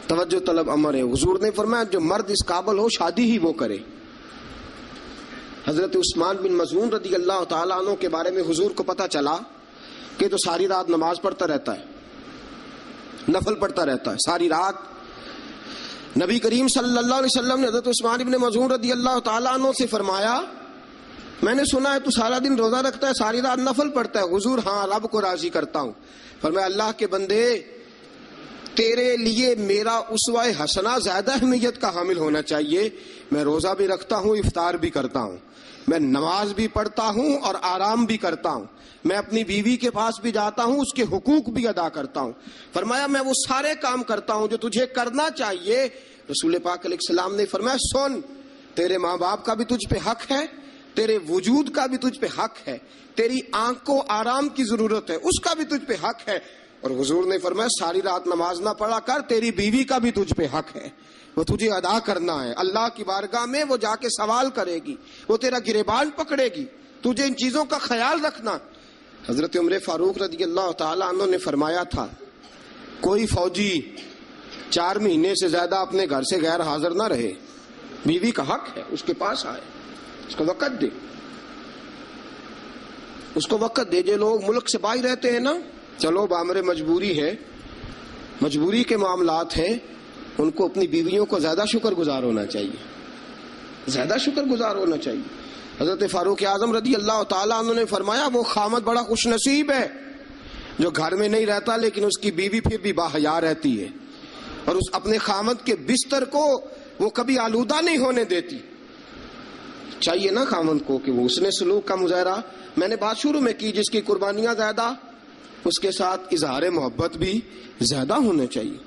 توجہ طلب امر ہے. حضور نے فرمایا جو مرد اس قابل ہو شادی ہی وہ کرے. حضرت عثمان بن مظعون رضی اللہ تعالیٰ عنہ کے بارے میں حضور کو پتا چلا کہ تو ساری رات نماز پڑھتا رہتا ہے، نفل پڑھتا رہتا ہے ساری رات. نبی کریم صلی اللہ علیہ وسلم نے حضرت عثمان بن مظعون رضی اللہ تعالیٰ عنہ سے فرمایا میں نے سنا ہے تو سارا دن روزہ رکھتا ہے، ساری رات نفل پڑھتا ہے. حضور ہاں، رب کو راضی کرتا ہوں. فرمایا اللہ کے بندے، تیرے لیے میرا اسوہ حسنہ زیادہ اہمیت کا حامل ہونا چاہیے. میں روزہ بھی رکھتا ہوں، افطار بھی کرتا ہوں، میں نماز بھی پڑھتا ہوں اور آرام بھی کرتا ہوں، میں اپنی بیوی کے پاس بھی جاتا ہوں، اس کے حقوق بھی ادا کرتا ہوں. فرمایا میں وہ سارے کام کرتا ہوں جو تجھے کرنا چاہیے. رسول پاک علیہ السلام نے فرمایا سن، تیرے ماں باپ کا بھی تجھ پہ حق ہے، تیرے وجود کا بھی تجھ پہ حق ہے، تیری آنکھ کو آرام کی ضرورت ہے، اس کا بھی تجھ پہ حق ہے. اور حضور نے فرمایا ساری رات نماز نہ پڑھا کر، تیری بیوی کا بھی تجھ پہ حق ہے، وہ تجھے ادا کرنا ہے. اللہ کی بارگاہ میں وہ جا کے سوال کرے گی، وہ تیرا گریبان پکڑے گی، تجھے ان چیزوں کا خیال رکھنا. حضرت عمر فاروق رضی اللہ تعالیٰ عنہ نے فرمایا تھا کوئی فوجی 4 مہینے سے زیادہ اپنے گھر سے غیر حاضر نہ رہے. بیوی کا حق ہے، اس کے پاس آئے، اس کو وقت دے، اس کو وقت دے. جو لوگ ملک سے باہر رہتے ہیں نا، چلو بامر مجبوری ہے، مجبوری کے معاملات ہیں، ان کو اپنی بیویوں کو زیادہ شکر گزار ہونا چاہیے، زیادہ شکر گزار ہونا چاہیے. حضرت فاروق اعظم رضی اللہ تعالیٰ عنہ نے فرمایا وہ خامد بڑا خوش نصیب ہے جو گھر میں نہیں رہتا لیکن اس کی بیوی پھر بھی باحیا رہتی ہے اور اس اپنے خامد کے بستر کو وہ کبھی آلودہ نہیں ہونے دیتی. چاہیے نا خامد کو کہ وہ اس نے سلوک کا مظاہرہ، میں نے بات شروع میں کی، جس کی قربانیاں زیادہ اس کے ساتھ اظہار محبت بھی زیادہ ہونے چاہیے.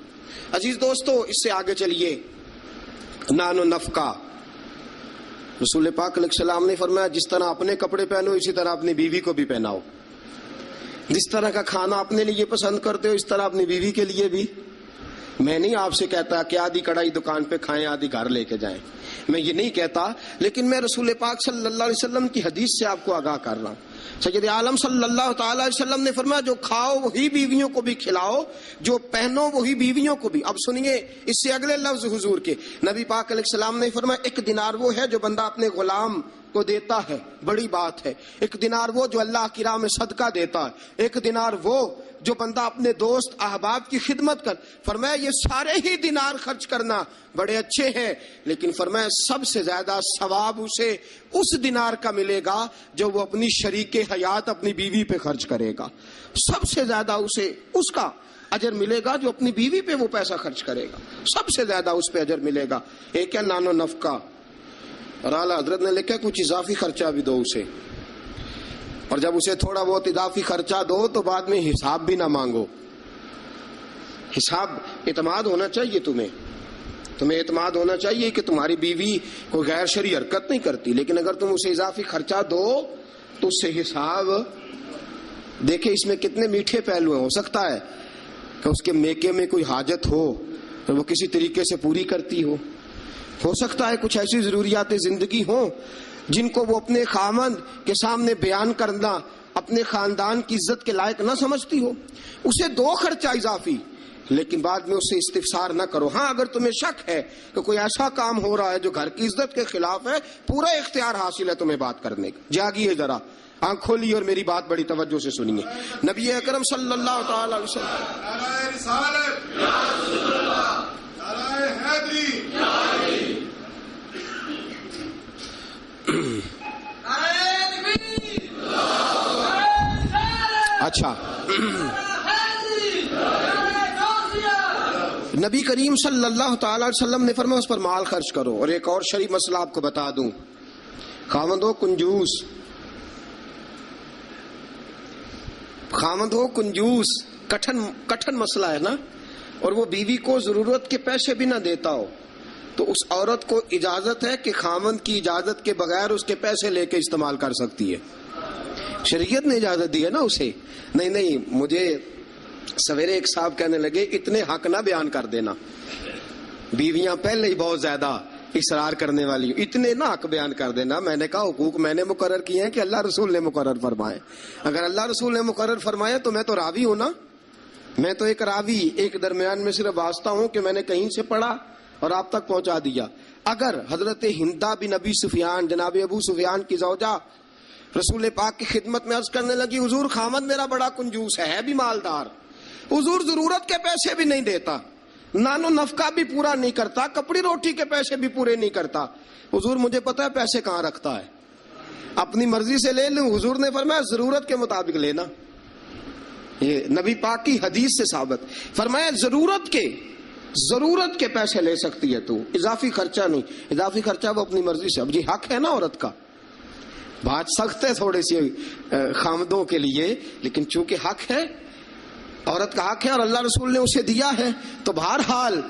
عزیز دوستو، اس سے آگے چلیے. نان و نفقہ، رسول پاک علیہ السلام نے فرمایا جس طرح اپنے کپڑے پہنو اسی طرح اپنی بیوی کو بھی پہناؤ. جس طرح کا کھانا اپنے لیے پسند کرتے ہو اس طرح اپنی بیوی کے لیے بھی. میں نہیں آپ سے کہتا کہ آدھی کڑھائی دکان پہ کھائیں آدھی گھر لے کے جائیں، میں یہ نہیں کہتا، لیکن میں رسول پاک صلی اللہ علیہ وسلم کی حدیث سے آپ کو آگاہ کر رہا ہوں. سید عالم صلی اللہ تعالی علیہ وسلم نے فرمایا جو کھاؤ وہی بیویوں کو بھی کھلاؤ، جو پہنو وہی بیویوں کو بھی. اب سنیے اس سے اگلے لفظ حضور کے. نبی پاک علیہ السلام نے فرمایا 1 دینار وہ ہے جو بندہ اپنے غلام کو دیتا ہے، بڑی بات ہے. 1 دینار وہ جو اللہ کی راہ میں صدقہ دیتا ہے. 1 دینار وہ جو بندہ اپنے دوست احباب کی خدمت کر. فرمایا یہ سارے ہی دینار خرچ کرنا بڑے اچھے ہیں، لیکن فرمایا سب سے زیادہ ثواب اسے اس دینار کا ملے گا جو وہ اپنی شریک حیات اپنی بیوی پہ خرچ کرے گا. سب سے زیادہ اسے اس کا اجر ملے گا جو اپنی بیوی پہ وہ پیسہ خرچ کرے گا، سب سے زیادہ اس پہ اجر ملے گا. ایک ہے نان و نفقہ، اور اعلیٰ حضرت نے لکھا کچھ اضافی خرچہ بھی دو اسے، اور جب اسے تھوڑا بہت اضافی خرچہ دو تو بعد میں حساب بھی نہ مانگو. حساب اعتماد ہونا چاہیے، تمہیں اعتماد ہونا چاہیے کہ تمہاری بیوی کوئی غیر شرعی حرکت نہیں کرتی، لیکن اگر تم اسے اضافی خرچہ دو تو اس سے حساب. دیکھیں اس میں کتنے میٹھے پہلو ہیں. ہو سکتا ہے کہ اس کے میکے میں کوئی حاجت ہو اور وہ کسی طریقے سے پوری کرتی ہو سکتا ہے کچھ ایسی ضروریات زندگی ہوں جن کو وہ اپنے خامند کے سامنے بیان کرنا اپنے خاندان کی عزت کے لائق نہ سمجھتی ہو. اسے دو خرچہ اضافی، لیکن بعد میں اس سے استفسار نہ کرو. ہاں اگر تمہیں شک ہے کہ کوئی ایسا کام ہو رہا ہے جو گھر کی عزت کے خلاف ہے، پورا اختیار حاصل ہے تمہیں بات کرنے کا. جاگیے ذرا، آنکھ کھولیے اور میری بات بڑی توجہ سے سنیے. نبی اکرم صلی اللہ تعالی علیہ وسلم اچھا نبی کریم صلی اللہ تعالی علیہ وسلم نے فرمایا اس پر مال خرچ کرو. اور ایک اور شرعی مسئلہ آپ کو بتا دوں، خاوند ہو کنجوس، کٹھن مسئلہ ہے نا، اور وہ بیوی کو ضرورت کے پیسے بھی نہ دیتا ہو، تو اس عورت کو اجازت ہے کہ خاوند کی اجازت کے بغیر اس کے پیسے لے کے استعمال کر سکتی ہے. شریعت نے اجازت دی ہے نا اسے. نہیں مجھے سویرے ایک صاحب کہنے لگے اتنے حق نہ بیان کر دینا، بیویاں پہلے ہی بہت زیادہ اصرار کرنے والی، اتنے نہ حق بیان کر دینا. میں نے کہا حقوق میں نے مقرر کیے ہیں کہ اللہ رسول نے مقرر فرمائے؟ اگر اللہ رسول نے مقرر فرمائے تو میں تو راوی ہوں نا، میں تو ایک راوی، ایک درمیان میں صرف واسطہ ہوں کہ میں نے کہیں سے پڑھا اور آپ تک پہنچا دیا. اگر حضرت ہندا بن ابی سفیان، جناب ابو سفیان کی زوجہ، رسول پاک کی خدمت میں عرض کرنے لگی حضور خاوند میرا بڑا کنجوس ہے بھی مالدار، حضور ضرورت کے پیسے بھی نہیں دیتا، نانو نفقہ بھی پورا نہیں کرتا، کپڑی روٹی کے پیسے بھی پورے نہیں کرتا، حضور مجھے پتا ہے پیسے کہاں رکھتا ہے، اپنی مرضی سے لے لوں. حضور نے فرمایا ضرورت کے مطابق لینا. یہ نبی پاک کی حدیث سے ثابت. فرمایا ضرورت کے پیسے لے سکتی ہے تو، اضافی خرچہ نہیں. اضافی خرچہ وہ اپنی مرضی سے. اب جی حق ہے نا عورت کا، بات سخت ہے تھوڑی سی خامدوں کے لیے، لیکن چونکہ حق ہے، عورت کا حق ہے اور اللہ رسول نے اسے دیا ہے، تو بہرحال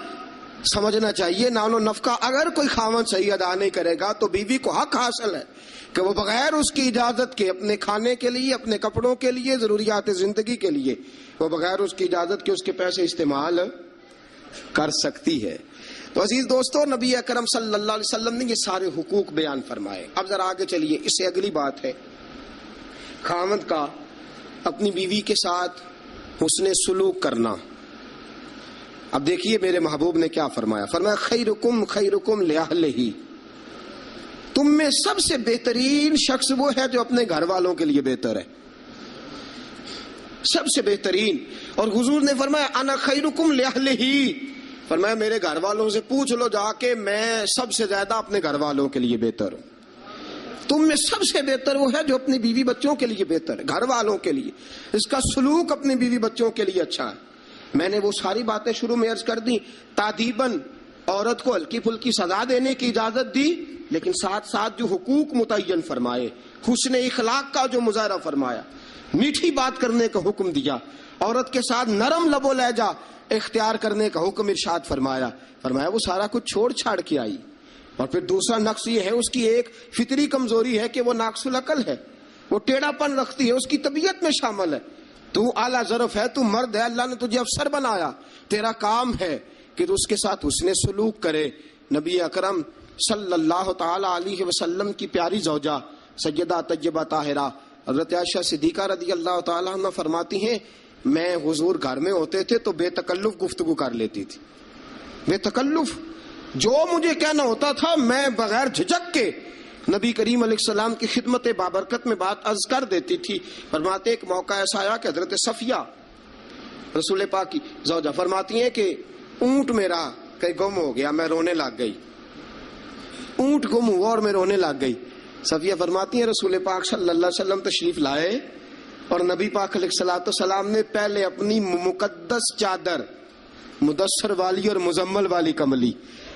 سمجھنا چاہیے نانو نفقہ اگر کوئی خاوند صحیح ادا نہیں کرے گا تو بیوی کو حق حاصل ہے کہ وہ بغیر اس کی اجازت کے اپنے کھانے کے لیے، اپنے کپڑوں کے لیے، ضروریات زندگی کے لیے، وہ بغیر اس کی اجازت کے اس کے پیسے استعمال کر سکتی ہے. تو عزیز دوستو، نبی اکرم صلی اللہ علیہ وسلم نے یہ سارے حقوق بیان فرمائے. اب ذرا آگے چلیے، اس سے اگلی بات ہے خاوند کا اپنی بیوی کے ساتھ حسن سلوک کرنا. اب دیکھیے میرے محبوب نے کیا فرمایا. فرمایا خیرکم لأہلہ، تم میں سب سے بہترین شخص وہ ہے جو اپنے گھر والوں کے لیے بہتر ہے، سب سے بہترین. اور حضور نے فرمایا انا خیرکم لأہلہ، فرمایا میرے گھر والوں سے پوچھ لو جا کے، میں سب سے زیادہ اپنے گھر والوں کے لیے بہتر ہوں. تم میں سب سے بہتر وہ ہے جو اپنی بیوی بچوں کے لیے بہتر ہے، گھر والوں کے لیے، اس کا سلوک اپنی بیوی بچوں کے لیے اچھا ہے. میں نے وہ ساری باتیں شروع میں عرض کر دی. تادیباً عورت کو ہلکی پھلکی سزا دینے کی اجازت دی، لیکن ساتھ ساتھ جو حقوق متعین فرمائے، حسن اخلاق کا جو مظاہرہ فرمایا، میٹھی بات کرنے کا حکم دیا، عورت کے ساتھ نرم لب و لہجہ اختیار کرنے کا حکم ارشاد فرمایا. فرمایا وہ سارا کچھ چھوڑ چھاڑ کے آئی. اور پھر دوسرا نقص یہ ہے، اس کی ایک فطری کمزوری ہے کہ وہ ناقص العقل ہے، وہ ٹیڑھا پن رکھتی ہے، اس کی طبیعت میں شامل ہے. تو اعلیٰ ظرف ہے، تو مرد ہے، اللہ نے تجھے افسر بنایا، تیرا کام ہے کہ تو اس کے ساتھ حسن سلوک کرے. نبی اکرم صلی اللہ تعالی علیہ وسلم کی پیاری زوجہ سیدہ طیبہ طاہرہ حضرت عائشہ صدیقہ رضی اللہ تعالی عنہ فرماتی ہیں میں حضور گھر میں ہوتے تھے تو بے تکلف گفتگو کر لیتی تھی، بے تکلف، جو مجھے کہنا ہوتا تھا میں بغیر جھجک کے نبی کریم علیہ السلام کی خدمت بابرکت میں بات عرض کر دیتی تھی. فرماتے ایک موقع ایسا آیا کہ حضرت صفیہ رسول پاک کی زوجہ فرماتی ہیں کہ اونٹ میرا کہیں گم ہو گیا، میں رونے لگ گئی، اونٹ گم ہوا اور میں رونے لگ گئی. صفیہ فرماتی ہیں رسول پاک صلی اللہ علیہ وسلم تشریف لائے اور نبی پاک علیہ السلام نے پہلے اپنی مقدس چادر مدثر والی اور مزمل والی کملی،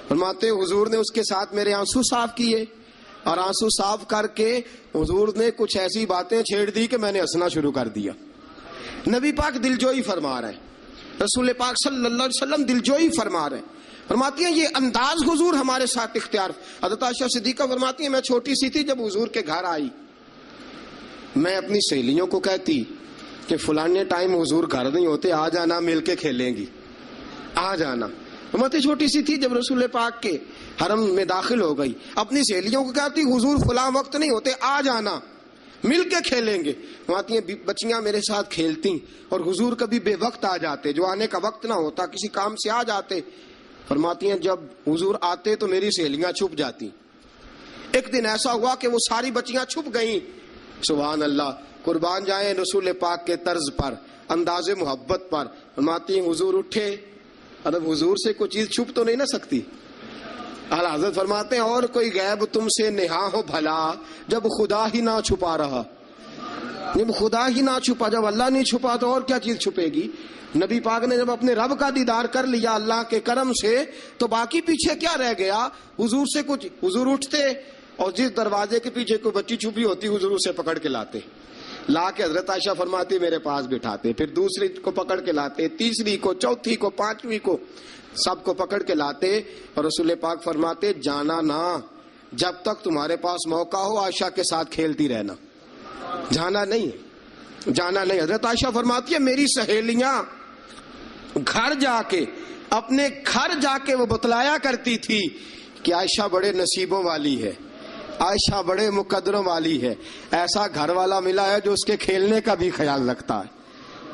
فرماتے حضور نے اس کے ساتھ میرے آنسو صاف کیے، اور آنسو صاف کر کے حضور نے کچھ ایسی باتیں چھیڑ دی کہ میں نے ہنسنا شروع کر دیا. نبی پاک دلجوئی فرما رہے ہیں، رسول پاک صلی اللہ علیہ وسلم دلجوئی فرما رہے ہیں. فرماتی ہیں یہ انداز حضور ہمارے ساتھ اختیار. حضرت عائشہ صدیقہ فرماتی ہیں میں چھوٹی سی تھی جب حضور کے گھر آئی، میں اپنی سہیلیوں کو کہتی کہ فلانے ٹائم حضور گھر نہیں ہوتے، آ جانا مل کے کھیلیں گی، آ جانا. فرماتی چھوٹی سی تھی جب رسول پاک کے حرم میں داخل ہو گئی، اپنی سہیلیوں کو کہتی حضور فلاں وقت نہیں ہوتے، آ جانا مل کے کھیلیں گے. فرماتی ہیں بچیاں میرے ساتھ کھیلتی اور حضور کبھی بے وقت آ جاتے، جو آنے کا وقت نہ ہوتا، کسی کام سے آ جاتے. فرماتی ہیں جب حضور آتے تو میری سہیلیاں چھپ جاتی. ایک دن ایسا ہوا کہ وہ ساری بچیاں چھپ گئیں. سبحان اللہ، قربان جائیں رسول پاک کے طرز پر، انداز محبت پر. فرماتی ہیں حضور اٹھے، اب حضور سے کوئی چیز چھپ تو نہیں نہ سکتی. اعلیٰ حضرت فرماتے ہیں اور کوئی غیب تم سے نہا ہو بھلا جب خدا ہی نہ چھپا رہا. جب خدا ہی نہ چھپا، جب اللہ نہیں چھپا تو اور کیا چیز چھپے گی؟ نبی پاک نے جب اپنے رب کا دیدار کر لیا اللہ کے کرم سے تو باقی پیچھے کیا رہ گیا؟ حضور سے کچھ، حضور اٹھتے اور جس دروازے کے پیچھے کوئی بچی چھپی ہوتی حضور اسے پکڑ کے لاتے، لا کے حضرت عائشہ فرماتی میرے پاس بٹھاتے، پھر دوسری کو پکڑ کے لاتے، تیسری کو، چوتھی کو، پانچویں کو، سب کو پکڑ کے لاتے اور رسول پاک فرماتے جانا نہ، جب تک تمہارے پاس موقع ہو عائشہ کے ساتھ کھیلتی رہنا، جانا نہیں، جانا نہیں۔ حضرت عائشہ فرماتی ہے میری سہیلیاں گھر جا کے، اپنے گھر جا کے وہ بتلایا کرتی تھی کہ عائشہ بڑے نصیبوں والی ہے، عائشہ بڑے مقدروں والی ہے، ایسا گھر والا ملا ہے جو اس کے کھیلنے کا بھی خیال رکھتا ہے،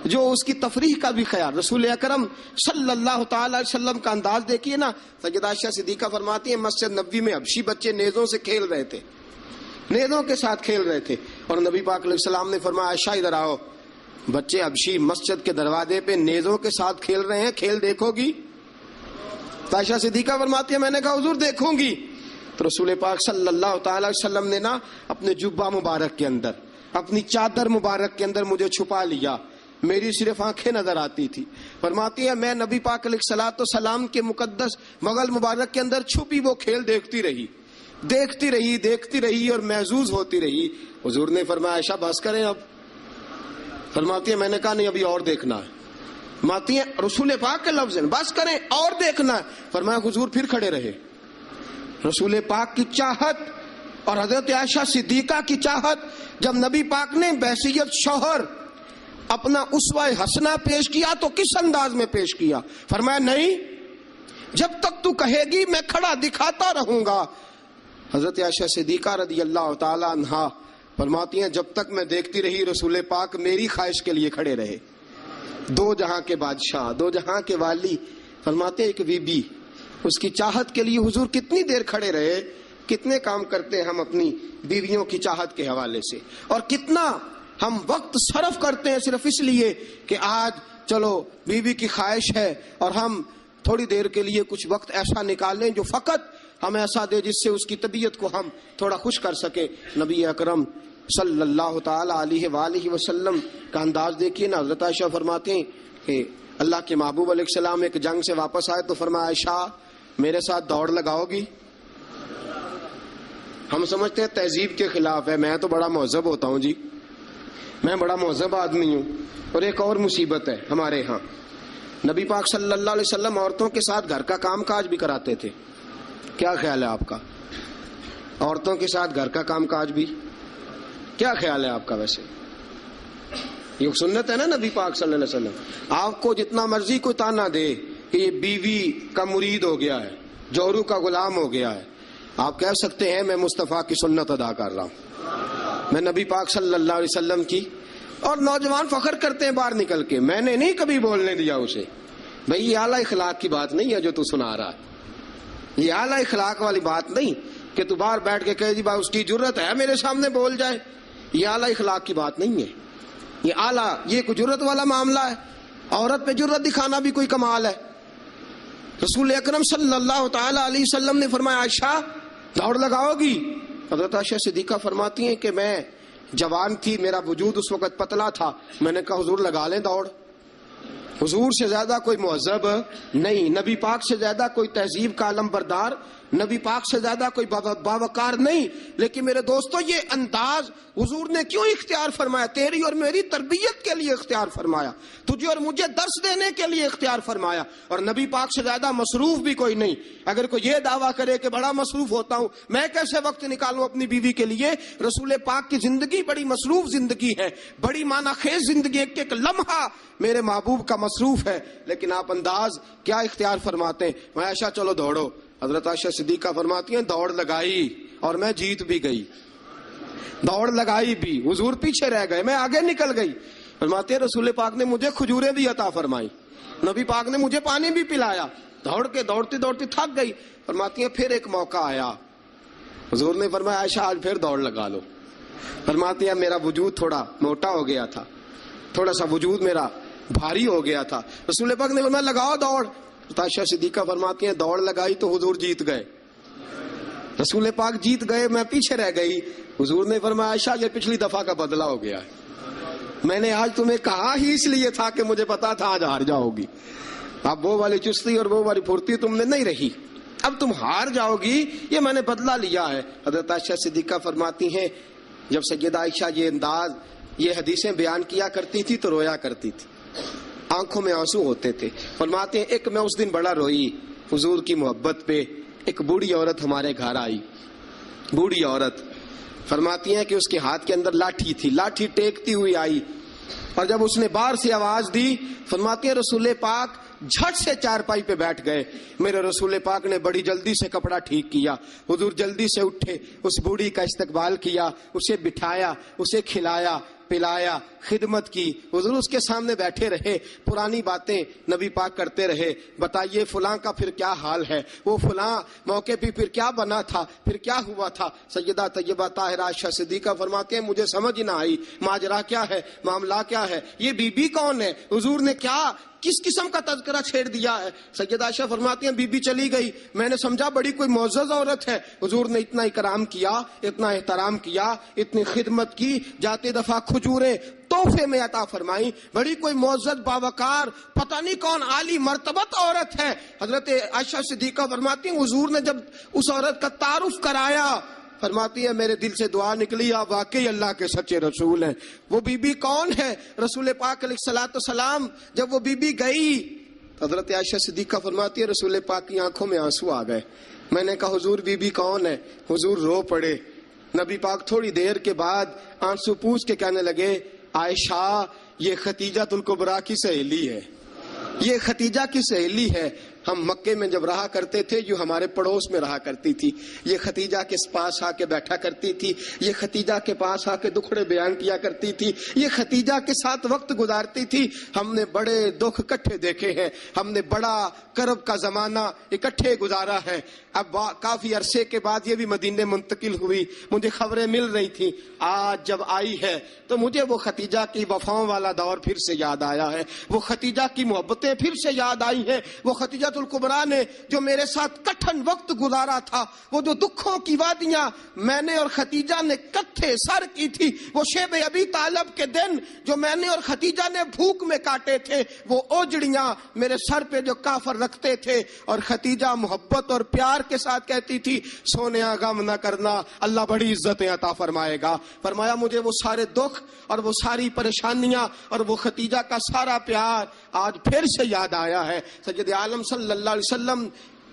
جو اس کی تفریح کا بھی خیال۔ رسول اکرم صلی اللہ تعالی علیہ وسلم کا انداز دیکھیے نا، سیدہ عائشہ صدیقہ فرماتی ہیں مسجد نبوی میں حبشی بچے نیزوں سے کھیل رہے تھے، نیزوں کے ساتھ کھیل رہے تھے، اور نبی پاک علیہ السلام نے فرمایا عائشہ ادھر آؤ، بچے حبشی مسجد کے دروازے پہ نیزوں کے ساتھ کھیل رہے ہیں، کھیل دیکھو گی؟ عائشہ صدیقہ فرماتی ہے میں نے کہا حضور دیکھوں گی۔ تو رسول پاک صلی اللہ تعالی علیہ وسلم نے نا اپنے جبہ مبارک کے اندر، اپنی چادر مبارک کے اندر مجھے چھپا لیا، میری صرف آنکھیں نظر آتی تھی۔ فرماتی ہے میں نبی پاک علیہ الصلوۃ والسلام کے مقدس مغل مبارک کے اندر چھپی وہ کھیل دیکھتی رہی، دیکھتی رہی، دیکھتی رہی اور محظوظ ہوتی رہی۔ حضور نے فرمایا عائشہ بس کریں اب۔ فرماتی ہے میں نے کہا نہیں ابھی اور دیکھنا ہے۔ فرماتی ہیں رسول پاک کے لفظ ہیں بس کریں اور دیکھنا ہے۔ فرمایا حضور پھر کھڑے رہے۔ رسول پاک کی چاہت اور حضرت عائشہ صدیقہ کی چاہت، جب نبی پاک نے بحیثیت شوہر اپنا اسوہ حسنہ پیش کیا تو کس انداز میں پیش کیا؟ فرمایا نہیں جب تک تو کہے گی میں کھڑا دکھاتا رہوں گا۔ حضرت عائشہ صدیقہ رضی اللہ تعالی عنہا فرماتی ہیں جب تک میں دیکھتی رہی رسول پاک میری خواہش کے لیے کھڑے رہے، دو جہاں کے بادشاہ، دو جہاں کے والی۔ فرماتے ہیں ایک بی بی اس کی چاہت کے لیے حضور کتنی دیر کھڑے رہے۔ کتنے کام کرتے ہیں ہم اپنی بیویوں کی چاہت کے حوالے سے، اور کتنا ہم وقت صرف کرتے ہیں صرف اس لیے کہ آج چلو بیوی کی خواہش ہے اور ہم تھوڑی دیر کے لیے کچھ وقت ایسا نکال لیں جو فقط ہم ایسا دے جس سے اس کی طبیعت کو ہم تھوڑا خوش کر سکے۔ نبی اکرم صلی اللہ تعالی علیہ وآلہ وسلم کا انداز دیکھیے نا۔ حضرت عائشہ فرماتے ہیں کہ اللہ کے محبوب علیہ السلام ایک جنگ سے واپس آئے تو فرمایا عائشہ میرے ساتھ دوڑ لگاؤ گی؟ ہم سمجھتے ہیں تہذیب کے خلاف ہے، میں تو بڑا مہذب ہوتا ہوں جی، میں بڑا مہذب آدمی ہوں۔ اور ایک اور مصیبت ہے ہمارے ہاں، نبی پاک صلی اللہ علیہ وسلم عورتوں کے ساتھ گھر کا کام کاج بھی کراتے تھے۔ کیا خیال ہے آپ کا؟ عورتوں کے ساتھ گھر کا کام کاج بھی کیا خیال ہے آپ کا؟ ویسے یہ سنت ہے نا نبی پاک صلی اللہ علیہ وسلم۔ آپ کو جتنا مرضی کوئی تانا دے کہ یہ بیوی کا مرید ہو گیا ہے، جورو کا غلام ہو گیا ہے، آپ کہہ سکتے ہیں میں مصطفیٰ کی سنت ادا کر رہا ہوں، میں نبی پاک صلی اللہ علیہ وسلم کی۔ اور نوجوان فخر کرتے ہیں باہر نکل کے، میں نے نہیں کبھی بولنے دیا اسے۔ بھئی یہ اعلیٰ اخلاق کی بات نہیں ہے جو تو سنا رہا ہے، یہ اعلیٰ اخلاق والی بات نہیں کہ تو باہر بیٹھ کے کہے جی بھائی اس کی جرت ہے میرے سامنے بول جائے، یہ اعلیٰ اخلاق کی بات نہیں ہے۔ یہ اعلیٰ، یہ کوئی جرت والا معاملہ ہے؟ عورت پہ جرت دکھانا بھی کوئی کمال ہے؟ رسول اکرم صلی اللہ تعالی علیہ وسلم نے فرمایا عائشہ دوڑ لگاؤ گی؟ حضرت عائشہ صدیقہ فرماتی ہیں کہ میں جوان تھی، میرا وجود اس وقت پتلا تھا، میں نے کہا حضور لگا لیں دوڑ۔ حضور سے زیادہ کوئی مہذب نہیں، نبی پاک سے زیادہ کوئی تہذیب کا علم بردار، نبی پاک سے زیادہ کوئی باوقار نہیں۔ لیکن میرے دوستو یہ انداز حضور نے کیوں اختیار فرمایا؟ تیری اور میری تربیت کے لیے اختیار فرمایا، تجھے اور مجھے درس دینے کے لیے اختیار فرمایا۔ اور نبی پاک سے زیادہ مصروف بھی کوئی نہیں۔ اگر کوئی یہ دعویٰ کرے کہ بڑا مصروف ہوتا ہوں، میں کیسے وقت نکالوں اپنی بیوی کے لیے؟ رسول پاک کی زندگی بڑی مصروف زندگی ہے، بڑی معنی خیز زندگی، ایک ایک لمحہ میرے محبوب کا مصروف ہے۔ لیکن آپ انداز کیا اختیار فرماتے ہیں؟ میں عائشہ چلو دوڑو۔ حضرت عائشہ صدیقہ فرماتی ہیں دوڑ لگائی اور میں جیت بھی گئی، دوڑ لگائی بھی، حضور پیچھے رہ گئے، میں آگے نکل گئی۔ فرماتے ہیں رسول پاک نے مجھے کھجوریں بھی عطا فرمائی، نبی پاک نے مجھے پانی بھی پلایا، دوڑ کے دوڑتی دوڑتی تھک گئی۔ فرماتی ہیں پھر ایک موقع آیا، حضور نے فرمایا عائشہ آج پھر دوڑ لگا لو۔ فرماتی ہیں میرا وجود تھوڑا موٹا ہو گیا تھا، تھوڑا سا وجود میرا بھاری ہو گیا تھا۔ رسول پاک نے فرمایا لگاؤ دوڑ۔ عائشہ صدیقہ فرماتی ہیں دوڑ لگائی تو حضور جیت گئے، رسول پاک جیت گئے، میں پیچھے رہ گئی۔ حضور نے فرمایا عائشہ یہ پچھلی دفعہ کا بدلہ ہو گیا ہے، میں نے آج تمہیں کہا ہی اس لیے تھا کہ مجھے پتا تھا آج ہار جاؤ گی. اب وہ والی چستی اور وہ والی پھرتی تم نے نہیں رہی, اب تم ہار جاؤ گی, یہ میں نے بدلہ لیا ہے. حضرت عائشہ صدیقہ فرماتی ہیں جب سیدہ عائشہ یہ انداز یہ حدیثیں بیان کیا کرتی تھی تو رویا کرتی تھی, آنکھوں میں آنسو ہوتے تھے. فرماتے ہیں ایک میں اس دن بڑا روئی حضور کی محبت پہ. ایک بوڑھی عورت ہمارے گھر آئی, بوڑھی عورت. فرماتی ہیں کہ اس کے ہاتھ کے اندر لاٹھی تھی, لاٹھی ٹیکتی ہوئی آئی, اور جب اس نے باہر سے آواز دی, فرماتی ہیں رسول پاک جھٹ سے چارپائی پہ بیٹھ گئے. میرے رسول پاک نے بڑی جلدی سے کپڑا ٹھیک کیا, حضور جلدی سے اٹھے, اس بوڑھی کا استقبال کیا, اسے بٹھایا, اسے کھلایا پلایا, خدمت کی. حضور اس کے سامنے بیٹھے رہے, پرانی باتیں نبی پاک کرتے رہے. بتائیے فلاں کا پھر کیا حال ہے, وہ فلاں موقع پہ پھر کیا بنا تھا, پھر کیا ہوا تھا. سیدہ طیبہ طاہرہ عائشہ صدیقہ فرماتے ہیں مجھے سمجھ نہ آئی ماجرا کیا ہے, معاملہ کیا ہے, یہ بی بی کون ہے, حضور نے کیا کس قسم کا تذکرہ چھیڑ دیا ہے. سیدہ عائشہ فرماتی ہیں بی بی چلی گئی, میں نے سمجھا بڑی کوئی معزز عورت ہے. حضور نے اتنا اکرام کیا, اتنا احترام کیا, اتنی خدمت کی, جاتے دفعہ کھجوریں تحفے میں عطا فرمائی. بڑی کوئی معزز باوقار پتہ نہیں کون عالی مرتبت عورت ہے. حضرت عائشہ صدیقہ فرماتی ہیں حضور نے جب اس عورت کا تعارف کرایا, فرماتی ہے میرے دل سے دعا نکلی آپ واقعی اللہ کے سچے رسول ہیں. وہ بی بی کون ہے؟ رسول پاک علیہ الصلوۃ والسلام جب وہ بی بی گئی, حضرت عائشہ صدیقہ فرماتی ہے رسول پاک کی آنکھوں میں آنسو آ گئے. میں نے کہا حضور بی بی کون ہے؟ حضور رو پڑے. نبی پاک تھوڑی دیر کے بعد آنسو پوچھ کے کہنے لگے عائشہ یہ ختیجہ الکبریٰ کی سہیلی ہے, یہ ختیجہ کی سہیلی ہے. ہم مکے میں جب رہا کرتے تھے جو ہمارے پڑوس میں رہا کرتی تھی, یہ ختیجہ کے پاس آ کے بیٹھا کرتی تھی, یہ ختیجہ کے پاس آ کے دکھڑے بیان کیا کرتی تھی, یہ ختیجہ کے ساتھ وقت گزارتی تھی. ہم نے بڑے دکھ اکٹھے دیکھے ہیں, ہم نے بڑا کرب کا زمانہ اکٹھے گزارا ہے. اب کافی عرصے کے بعد یہ بھی مدینے منتقل ہوئی, مجھے خبریں مل رہی تھیں. آج جب آئی ہے تو مجھے وہ ختیجہ کی وفاؤں والا دور پھر سے یاد آیا ہے, وہ ختیجہ کی محبتیں پھر سے یاد آئی ہیں, وہ ختیجہ الکبریٰ نے جو میرے ساتھ کٹھن وقت گزارا تھا, وہ جو دکھوں کی وادیاں میں نے اور ختیجہ نے کٹھے سر کی تھی, وہ شیب ابی طالب کے دن جو میں نے اور ختیجہ نے بھوک میں کاٹے تھے, وہ اوجڑیاں میرے سر پہ جو کافر رکھتے تھے, اور ختیجہ محبت اور پیار کے ساتھ کہتی تھی سونیا غم نہ کرنا اللہ بڑی عزتیں عطا فرمائے گا. فرمایا مجھے وہ سارے دکھ اور وہ ساری پریشانیاں اور وہ ختیجہ کا سارا پیار آج پھر سے یاد آیا ہے. سید عالم صلی اللہ علیہ وسلم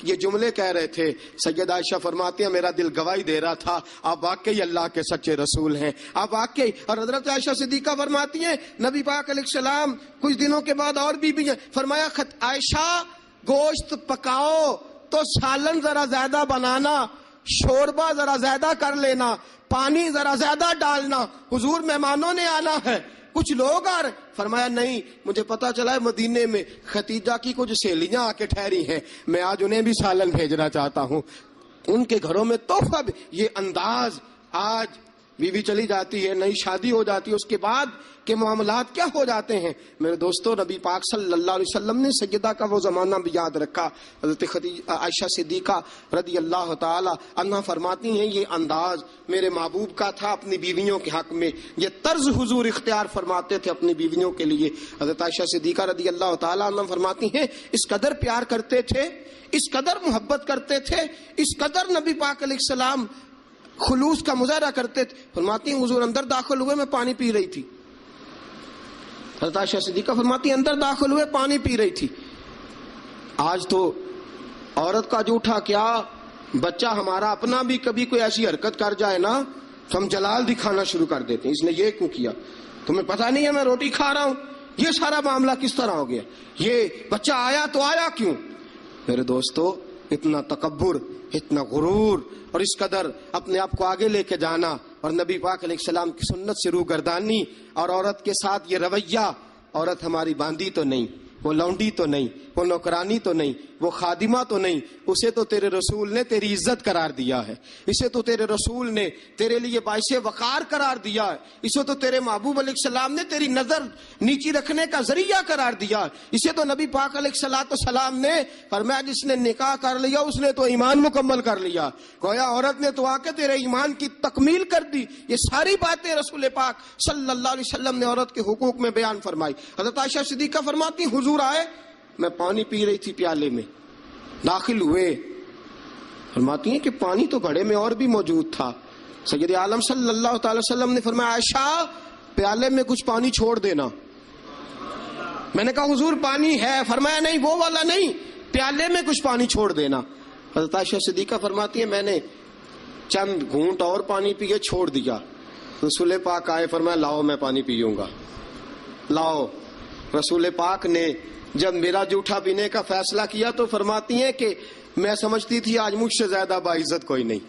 یہ جملے کہہ رہے تھے, سیدہ عائشہ فرماتی ہیں میرا دل گواہی دے رہا تھا آپ واقعی اللہ کے سچے رسول ہیں, آپ واقعی. اور حضرت عائشہ صدیقہ فرماتی ہیں نبی پاک علیہ السلام کچھ دنوں کے بعد اور بھی ہیں, فرمایا عائشہ گوشت پکاؤ تو سالن ذرا زیادہ بنانا, شوربہ ذرا زیادہ کر لینا, پانی ذرا زیادہ ڈالنا, حضور مہمانوں نے آنا ہے. کچھ لوگ آ رہے, فرمایا نہیں مجھے پتا چلا ہے مدینے میں ختیجہ کی کچھ سہیلیاں آ کے ٹھہری ہیں, میں آج انہیں بھی سالن بھیجنا چاہتا ہوں, ان کے گھروں میں تحفہ. یہ انداز آج بیوی چلی جاتی ہے, نئی شادی ہو جاتی ہے, اس کے بعد کے معاملات کیا ہو جاتے ہیں. میرے دوستو نبی پاک صلی اللہ علیہ وسلم نے سیدہ کا وہ زمانہ بھی یاد رکھا. حضرت عائشہ صدیقہ رضی اللہ تعالی عنہا فرماتی ہیں یہ انداز میرے محبوب کا تھا اپنی بیویوں کے حق میں, یہ طرز حضور اختیار فرماتے تھے اپنی بیویوں کے لیے. حضرت عائشہ صدیقہ رضی اللہ تعالی عنہا فرماتی ہیں اس قدر پیار کرتے تھے, اس قدر محبت کرتے تھے, اس قدر نبی پاک علیہ السلام خلوص کا مظاہرہ کرتے تھے. فرماتی ہیں حضور اندر داخل ہوئے میں پانی پی رہی تھی. حضرت عائشہ صدیقہ فرماتی ہیں اندر داخل ہوئے پانی پی رہی تھی. آج تو عورت کا جھوٹا کیا, بچہ ہمارا اپنا بھی کبھی کوئی ایسی حرکت کر جائے نا تو ہم جلال دکھانا شروع کر دیتے ہیں, اس نے یہ کیوں کیا, تمہیں پتہ نہیں ہے میں روٹی کھا رہا ہوں. یہ سارا معاملہ کس طرح ہو گیا, یہ بچہ آیا تو آیا کیوں. میرے دوستو اتنا تکبر, اتنا غرور اور اس قدر اپنے آپ کو آگے لے کے جانا اور نبی پاک علیہ السلام کی سنت سے روگردانی, اور عورت کے ساتھ یہ رویہ, عورت ہماری باندھی تو نہیں, وہ لونڈی تو نہیں, وہ نوکرانی تو نہیں، وہ خادمہ تو نہیں، اسے تو تیرے رسول نے تیری عزت قرار دیا ہے، اسے تو تیرے رسول نے تیرے لیے باعث وقار قرار دیا ہے، اسے تو تیرے محبوب علیہ السلام نے تیری نظر نیچی رکھنے کا ذریعہ قرار دیا ہے، اسے تو نبی پاک علیہ السلام نے فرمایا جس نے نکاح کر لیا اس نے تو ایمان مکمل کر لیا، گویا عورت نے تو آ کے تیرے ایمان کی تکمیل کر دی۔ یہ ساری باتیں رسول پاک صلی اللہ علیہ وسلم نے عورت کے حقوق میں بیان فرمائی۔ حضرت عائشہ صدیقہ فرماتی حضور آئے، میں پانی پی رہی تھی پیالے میں، داخل ہوئے، فرماتی ہیں کہ پانی تو گھڑے میں اور بھی موجود تھا۔ سید عالم صلی اللہ تعالی وسلم نے فرمایا عائشہ پیالے میں کچھ پانی چھوڑ دینا۔ میں نے کہا حضور پانی ہے، فرمایا نہیں وہ والا نہیں، پیالے میں کچھ پانی چھوڑ دینا۔ حضرت عائشہ صدیقہ فرماتی ہے میں نے چند گھونٹ اور پانی پیے چھوڑ دیا، رسول پاک آئے فرمایا لاؤ میں پانی پیوں گا، لاؤ۔ رسول پاک نے جب میرا جھوٹا پینے کا فیصلہ کیا تو فرماتی ہیں کہ میں سمجھتی تھی آج مجھ سے زیادہ باعزت کوئی نہیں،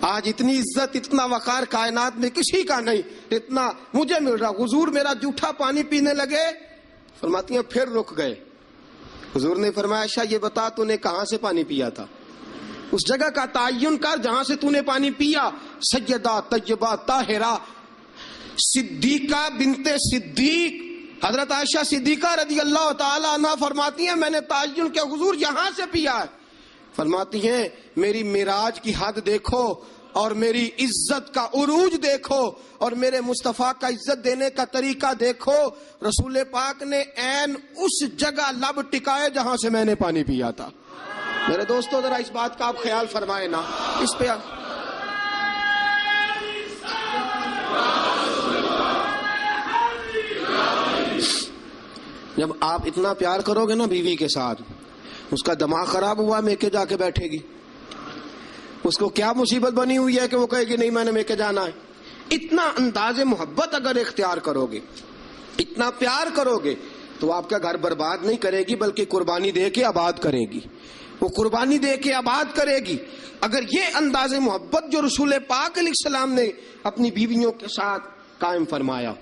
آج اتنی عزت اتنا وقار کائنات میں کسی کا نہیں اتنا مجھے مل رہا۔ حضور میرا جھوٹا پانی پینے لگے، فرماتی ہیں پھر رک گئے۔ حضور نے فرمایا عائشہ یہ بتا تو نے کہاں سے پانی پیا تھا، اس جگہ کا تعین کر جہاں سے تو نے پانی پیا۔ سیدہ طیبہ طاہرہ صدیقہ بنت صدیق حضرت عائشہ صدیقہ رضی اللہ تعالی عنہ فرماتی ہیں میں نے تعین کیا حضور یہاں سے پیا ہے۔ فرماتی ہیں میری معراج کی حد دیکھو اور میری عزت کا عروج دیکھو اور میرے مصطفیٰ کا عزت دینے کا طریقہ دیکھو، رسول پاک نے عین اس جگہ لب ٹکائے جہاں سے میں نے پانی پیا تھا۔ میرے دوستو ذرا اس بات کا آپ خیال فرمائے نا، اس پہ جب آپ اتنا پیار کرو گے نا بیوی کے ساتھ، اس کا دماغ خراب ہوا میکے جا کے بیٹھے گی، اس کو کیا مصیبت بنی ہوئی ہے کہ وہ کہے گی نہیں میں نے میکے جانا ہے۔ اتنا انداز محبت اگر اختیار کرو گے، اتنا پیار کرو گے تو آپ کا گھر برباد نہیں کرے گی بلکہ قربانی دے کے آباد کرے گی، وہ قربانی دے کے آباد کرے گی۔ اگر یہ انداز محبت جو رسول پاک علیہ السلام نے اپنی بیویوں کے ساتھ قائم فرمایا،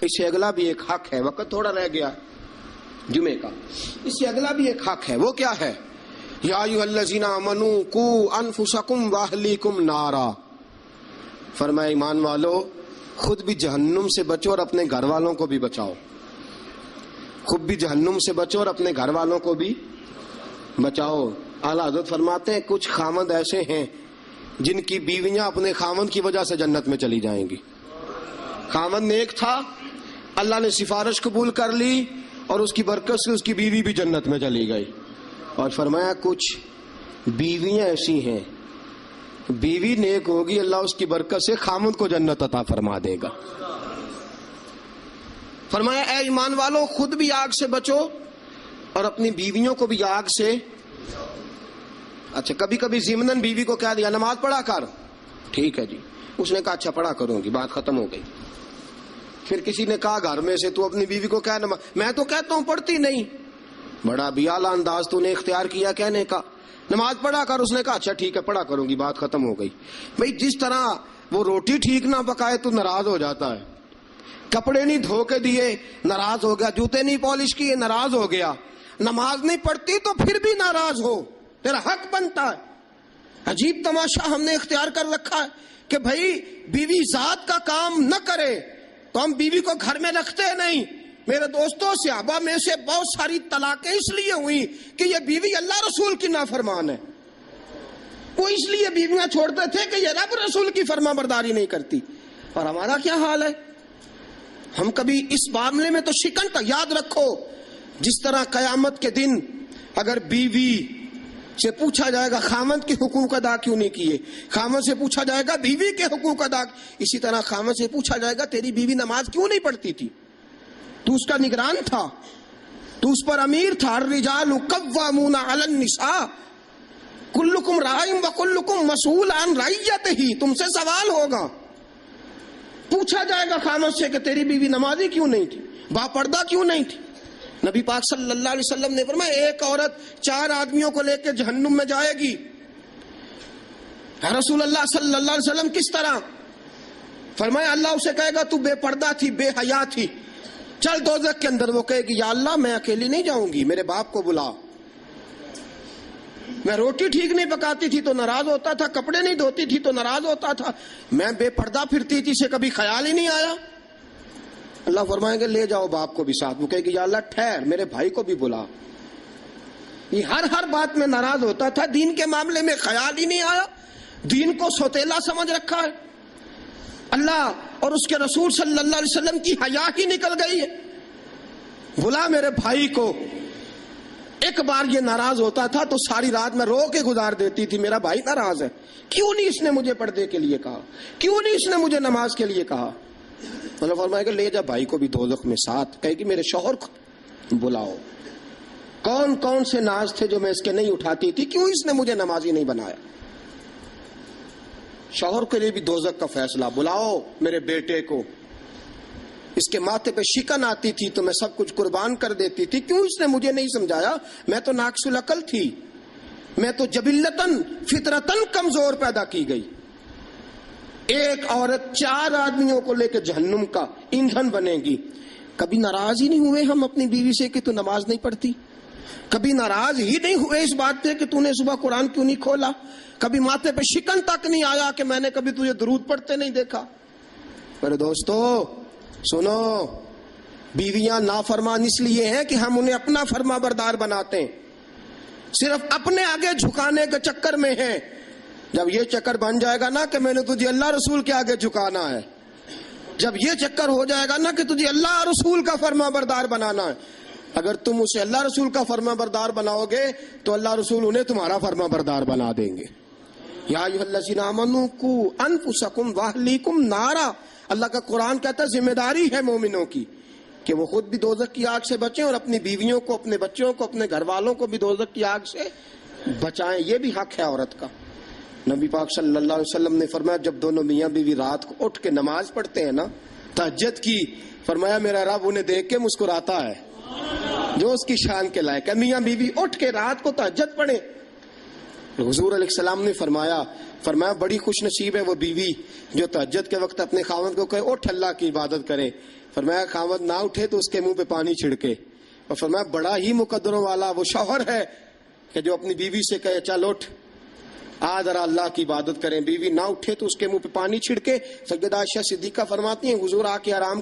اس سے اگلا بھی ایک حق ہے، وقت تھوڑا رہ گیا جمعے کا، اس سے اگلا بھی ایک حق ہے، وہ کیا ہے؟ یا ایھا الذین آمنوا قوا انفسکم واہلیکم نارا، فرمایا ایمان والو خود بھی جہنم سے بچو اور اپنے گھر والوں کو بھی بچاؤ، خود بھی جہنم سے بچو اور اپنے گھر والوں کو بھی بچاؤ۔ اعلیٰ حضرت فرماتے ہیں کچھ خاوند ایسے ہیں جن کی بیویاں اپنے خاوند کی وجہ سے جنت میں چلی جائیں گی۔ خاوند نیک تھا، اللہ نے سفارش قبول کر لی اور اس کی برکت سے اس کی بیوی بھی جنت میں چلی گئی۔ اور فرمایا کچھ بیویاں ایسی ہیں، بیوی نیک ہوگی اللہ اس کی برکت سے خاوند کو جنت عطا فرما دے گا۔ فرمایا اے ایمان والو خود بھی آگ سے بچو اور اپنی بیویوں کو بھی آگ سے۔ اچھا کبھی کبھی ضمناً بیوی کو کہہ دیا نماز پڑھا کر، ٹھیک ہے جی، اس نے کہا اچھا پڑھا کروں گی، بات ختم ہو گئی۔ پھر کسی نے کہا گھر میں سے تو اپنی بیوی کو کہہ نماز، میں تو کہتا ہوں پڑھتی نہیں، بڑا بھی اعلیٰ انداز تو نے اختیار کیا کہنے کا، نماز پڑھا کر، اس نے کہا اچھا ٹھیک ہے پڑھا کروں گی، بات ختم ہو گئی۔ بھئی جس طرح وہ روٹی ٹھیک نہ پکائے تو ناراض ہو جاتا ہے، کپڑے نہیں دھو کے دیے ناراض ہو گیا، جوتے نہیں پالش کیے ناراض ہو گیا، نماز نہیں پڑھتی تو پھر بھی ناراض ہو، تیرا حق بنتا ہے۔ عجیب تماشا ہم نے اختیار کر رکھا ہے کہ بھائی بیوی ذات کا کام نہ کرے تو ہم بیوی کو گھر میں رکھتے نہیں۔ میرے دوستوں صحابہ میں سے بہت ساری طلاقیں اس لیے ہوئی کہ یہ بیوی اللہ رسول کی نافرمان ہے، وہ اس لیے بیویاں چھوڑتے تھے کہ یہ رب رسول کی فرما برداری نہیں کرتی۔ اور ہمارا کیا حال ہے؟ ہم کبھی اس معاملے میں تو شکن کا یاد رکھو، جس طرح قیامت کے دن اگر بیوی سے پوچھا جائے گا خاوند کے حقوق ادا کیوں نہیں کیے، خاوند سے پوچھا جائے گا بیوی کے حقوق ادا، اسی طرح خاوند سے پوچھا جائے گا تیری بیوی نماز کیوں نہیں پڑھتی تھی، تو اس کا نگران تھا، تو اس پر امیر تھا۔ الرجال قوامون علی النساء کلکم راع وکلکم مسئول عن رعیتہ، تم سے سوال ہوگا، پوچھا جائے گا خاوند سے کہ تیری بیوی نمازی کیوں نہیں تھی، با پردہ کیوں نہیں تھی۔ نبی پاک صلی اللہ علیہ وسلم نے فرمایا ایک عورت 4 آدمیوں کو لے کے جہنم میں جائے گی۔ رسول اللہ صلی اللہ علیہ وسلم کس طرح؟ فرمایا اللہ اسے کہے گا تو بے پردہ تھی، بے حیا تھی، چل دوزخ کے اندر۔ وہ کہے گی یا اللہ میں اکیلی نہیں جاؤں گی، میرے باپ کو بلا، میں روٹی ٹھیک نہیں پکاتی تھی تو ناراض ہوتا تھا، کپڑے نہیں دھوتی تھی تو ناراض ہوتا تھا، میں بے پردہ پھرتی تھی، سے کبھی خیال ہی نہیں آیا۔ اللہ فرمائیں گے لے جاؤ باپ کو بھی ساتھ۔ وہ کہے گی یا اللہ ٹھہر، میرے بھائی کو بھی بلا۔ یہ ہر بات میں ناراض ہوتا تھا، دین کے معاملے میں خیال ہی نہیں آیا، دین کو سوتیلا سمجھ رکھا ہے۔ اللہ اور اس کے رسول صلی اللہ علیہ وسلم کی حیا ہی نکل گئی ہے۔ بلا میرے بھائی کو۔ ایک بار یہ ناراض ہوتا تھا تو ساری رات میں رو کے گزار دیتی تھی، میرا بھائی ناراض ہے، کیوں نہیں اس نے مجھے پردے کے لیے کہا، کیوں نہیں اس نے مجھے نماز کے لیے کہا۔ اللہ فرمائے گا لے جا بھائی کو بھی دوزخ میں ساتھ۔ کہے گی میرے شوہر کو بلاؤ، کون کون سے ناز تھے جو میں اس کے نہیں اٹھاتی تھی، کیوں اس نے مجھے نمازی نہیں بنایا۔ شوہر کے لیے بھی دوزخ کا فیصلہ، بلاؤ میرے بیٹے کو، اس کے ماتھے پہ شکن آتی تھی تو میں سب کچھ قربان کر دیتی تھی، کیوں اس نے مجھے نہیں سمجھایا، میں تو ناقص العقل تھی، میں تو جبلتاً فطرتاً کمزور پیدا کی گئی۔ ایک عورت 4 آدمیوں کو لے کے جہنم کا ایندھن بنے گی۔ کبھی ناراض ہی نہیں ہوئے ہم اپنی بیوی سے کہ تو نماز نہیں پڑھتی، کبھی ناراض ہی نہیں ہوئے اس بات پہ کہ تو نے صبح قرآن کیوں نہیں کھولا، کبھی ماتھے پہ شکن تک نہیں آیا کہ میں نے کبھی تجھے درود پڑھتے نہیں دیکھا۔ میرے دوستو سنو، بیویاں نافرمان اس لیے ہیں کہ ہم انہیں اپنا فرما بردار بناتے ہیں، صرف اپنے آگے جھکانے کے چکر میں ہیں۔ جب یہ چکر بن جائے گا نا کہ میں نے تجھے اللہ رسول کے آگے جھکانا ہے، جب یہ چکر ہو جائے گا نا کہ تجھے اللہ رسول کا فرما بردار بنانا ہے، اگر تم اسے اللہ رسول کا فرما بردار بناؤ گے تو اللہ رسول انہیں تمہارا فرما بردار بنا دیں گے۔ یا ایھا الذین آمنوا قوا انفسکم واہلیکم نارا، اللہ کا قرآن کہتا ہے ذمہ داری ہے مومنوں کی کہ وہ خود بھی دوزخ کی آگ سے بچیں اور اپنی بیویوں کو، اپنے بچوں کو، اپنے گھر والوں کو بھی دوزخ کی آگ سے بچائیں۔ یہ بھی حق ہے عورت کا۔ نبی پاک صلی اللہ علیہ وسلم نے فرمایا جب دونوں میاں بیوی رات کو اٹھ کے نماز پڑھتے ہیں نا تہجد کی، فرمایا میرا رب انہیں دیکھ کے مسکراتا ہے جو اس کی شان کے لائق ہے۔ میاں بیوی اٹھ کے رات کو تہجد پڑھیں۔ حضور علیہ السلام نے فرمایا بڑی خوش نصیب ہے وہ بیوی جو تہجد کے وقت اپنے خاوند کو کہے اٹھ اللہ کی عبادت کرے۔ فرمایا خاوند نہ اٹھے تو اس کے منہ پہ پانی چھڑکے، اور فرمایا بڑا ہی مقدروں والا وہ شوہر ہے کہ جو اپنی بیوی سے کہے چل اٹھ آ ذرا اللہ کی عبادت کریں، بیوی نہ اٹھے تو اس کے منہ پہ پانی چھڑکے۔ سیدہ عائشہ صدیقہ فرماتی ہیں حضور آ کے آرام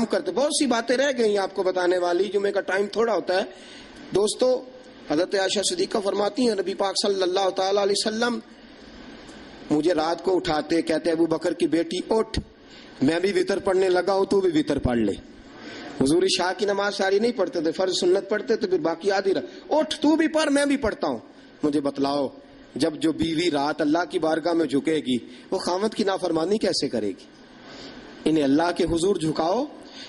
کرتے۔ بہت سی باتیں رہ گئی آپ کو بتانے والی، جمعے کا ٹائم تھوڑا ہوتا ہے دوستو۔ حضرت عائشہ صدیقہ فرماتی ہیں نبی پاک صلی اللہ تعالی علیہ وسلم مجھے رات کو اٹھاتے، کہتے ابو بکر کی بیٹی اٹھ، میں بھی وتر پڑھنے لگا ہوں تو بھی وتر پڑھ لے۔ حضور عشاء کی نماز ساری نہیں پڑھتے تھے، فرض سنت پڑھتے تو پھر باقی آدھی رہا، اٹھ تو بھی پڑھ میں بھی پڑھتا ہوں۔ مجھے بتلاؤ جب جو بیوی رات اللہ کی بارگاہ میں جھکے گی وہ خاوند کی نافرمانی کیسے کرے گی؟ انہیں اللہ کے حضور جھکاؤ،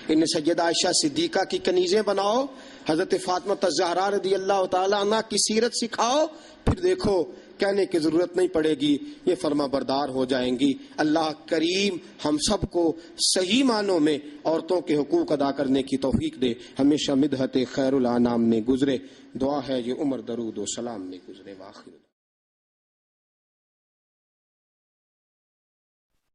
انہیں سیدہ عائشہ صدیقہ کی کنیزیں بناؤ، حضرت فاطمہ الزہرا رضی اللہ تعالی عنہ کی سیرت سکھاؤ، پھر دیکھو کہنے کی ضرورت نہیں پڑے گی، یہ فرما بردار ہو جائیں گی۔ اللہ کریم ہم سب کو صحیح معنوں میں عورتوں کے حقوق ادا کرنے کی توفیق دے، ہمیشہ مدحت خیر الانام میں گزرے۔ دعا ہے یہ عمر درود و سلام میں گزرے۔ واخر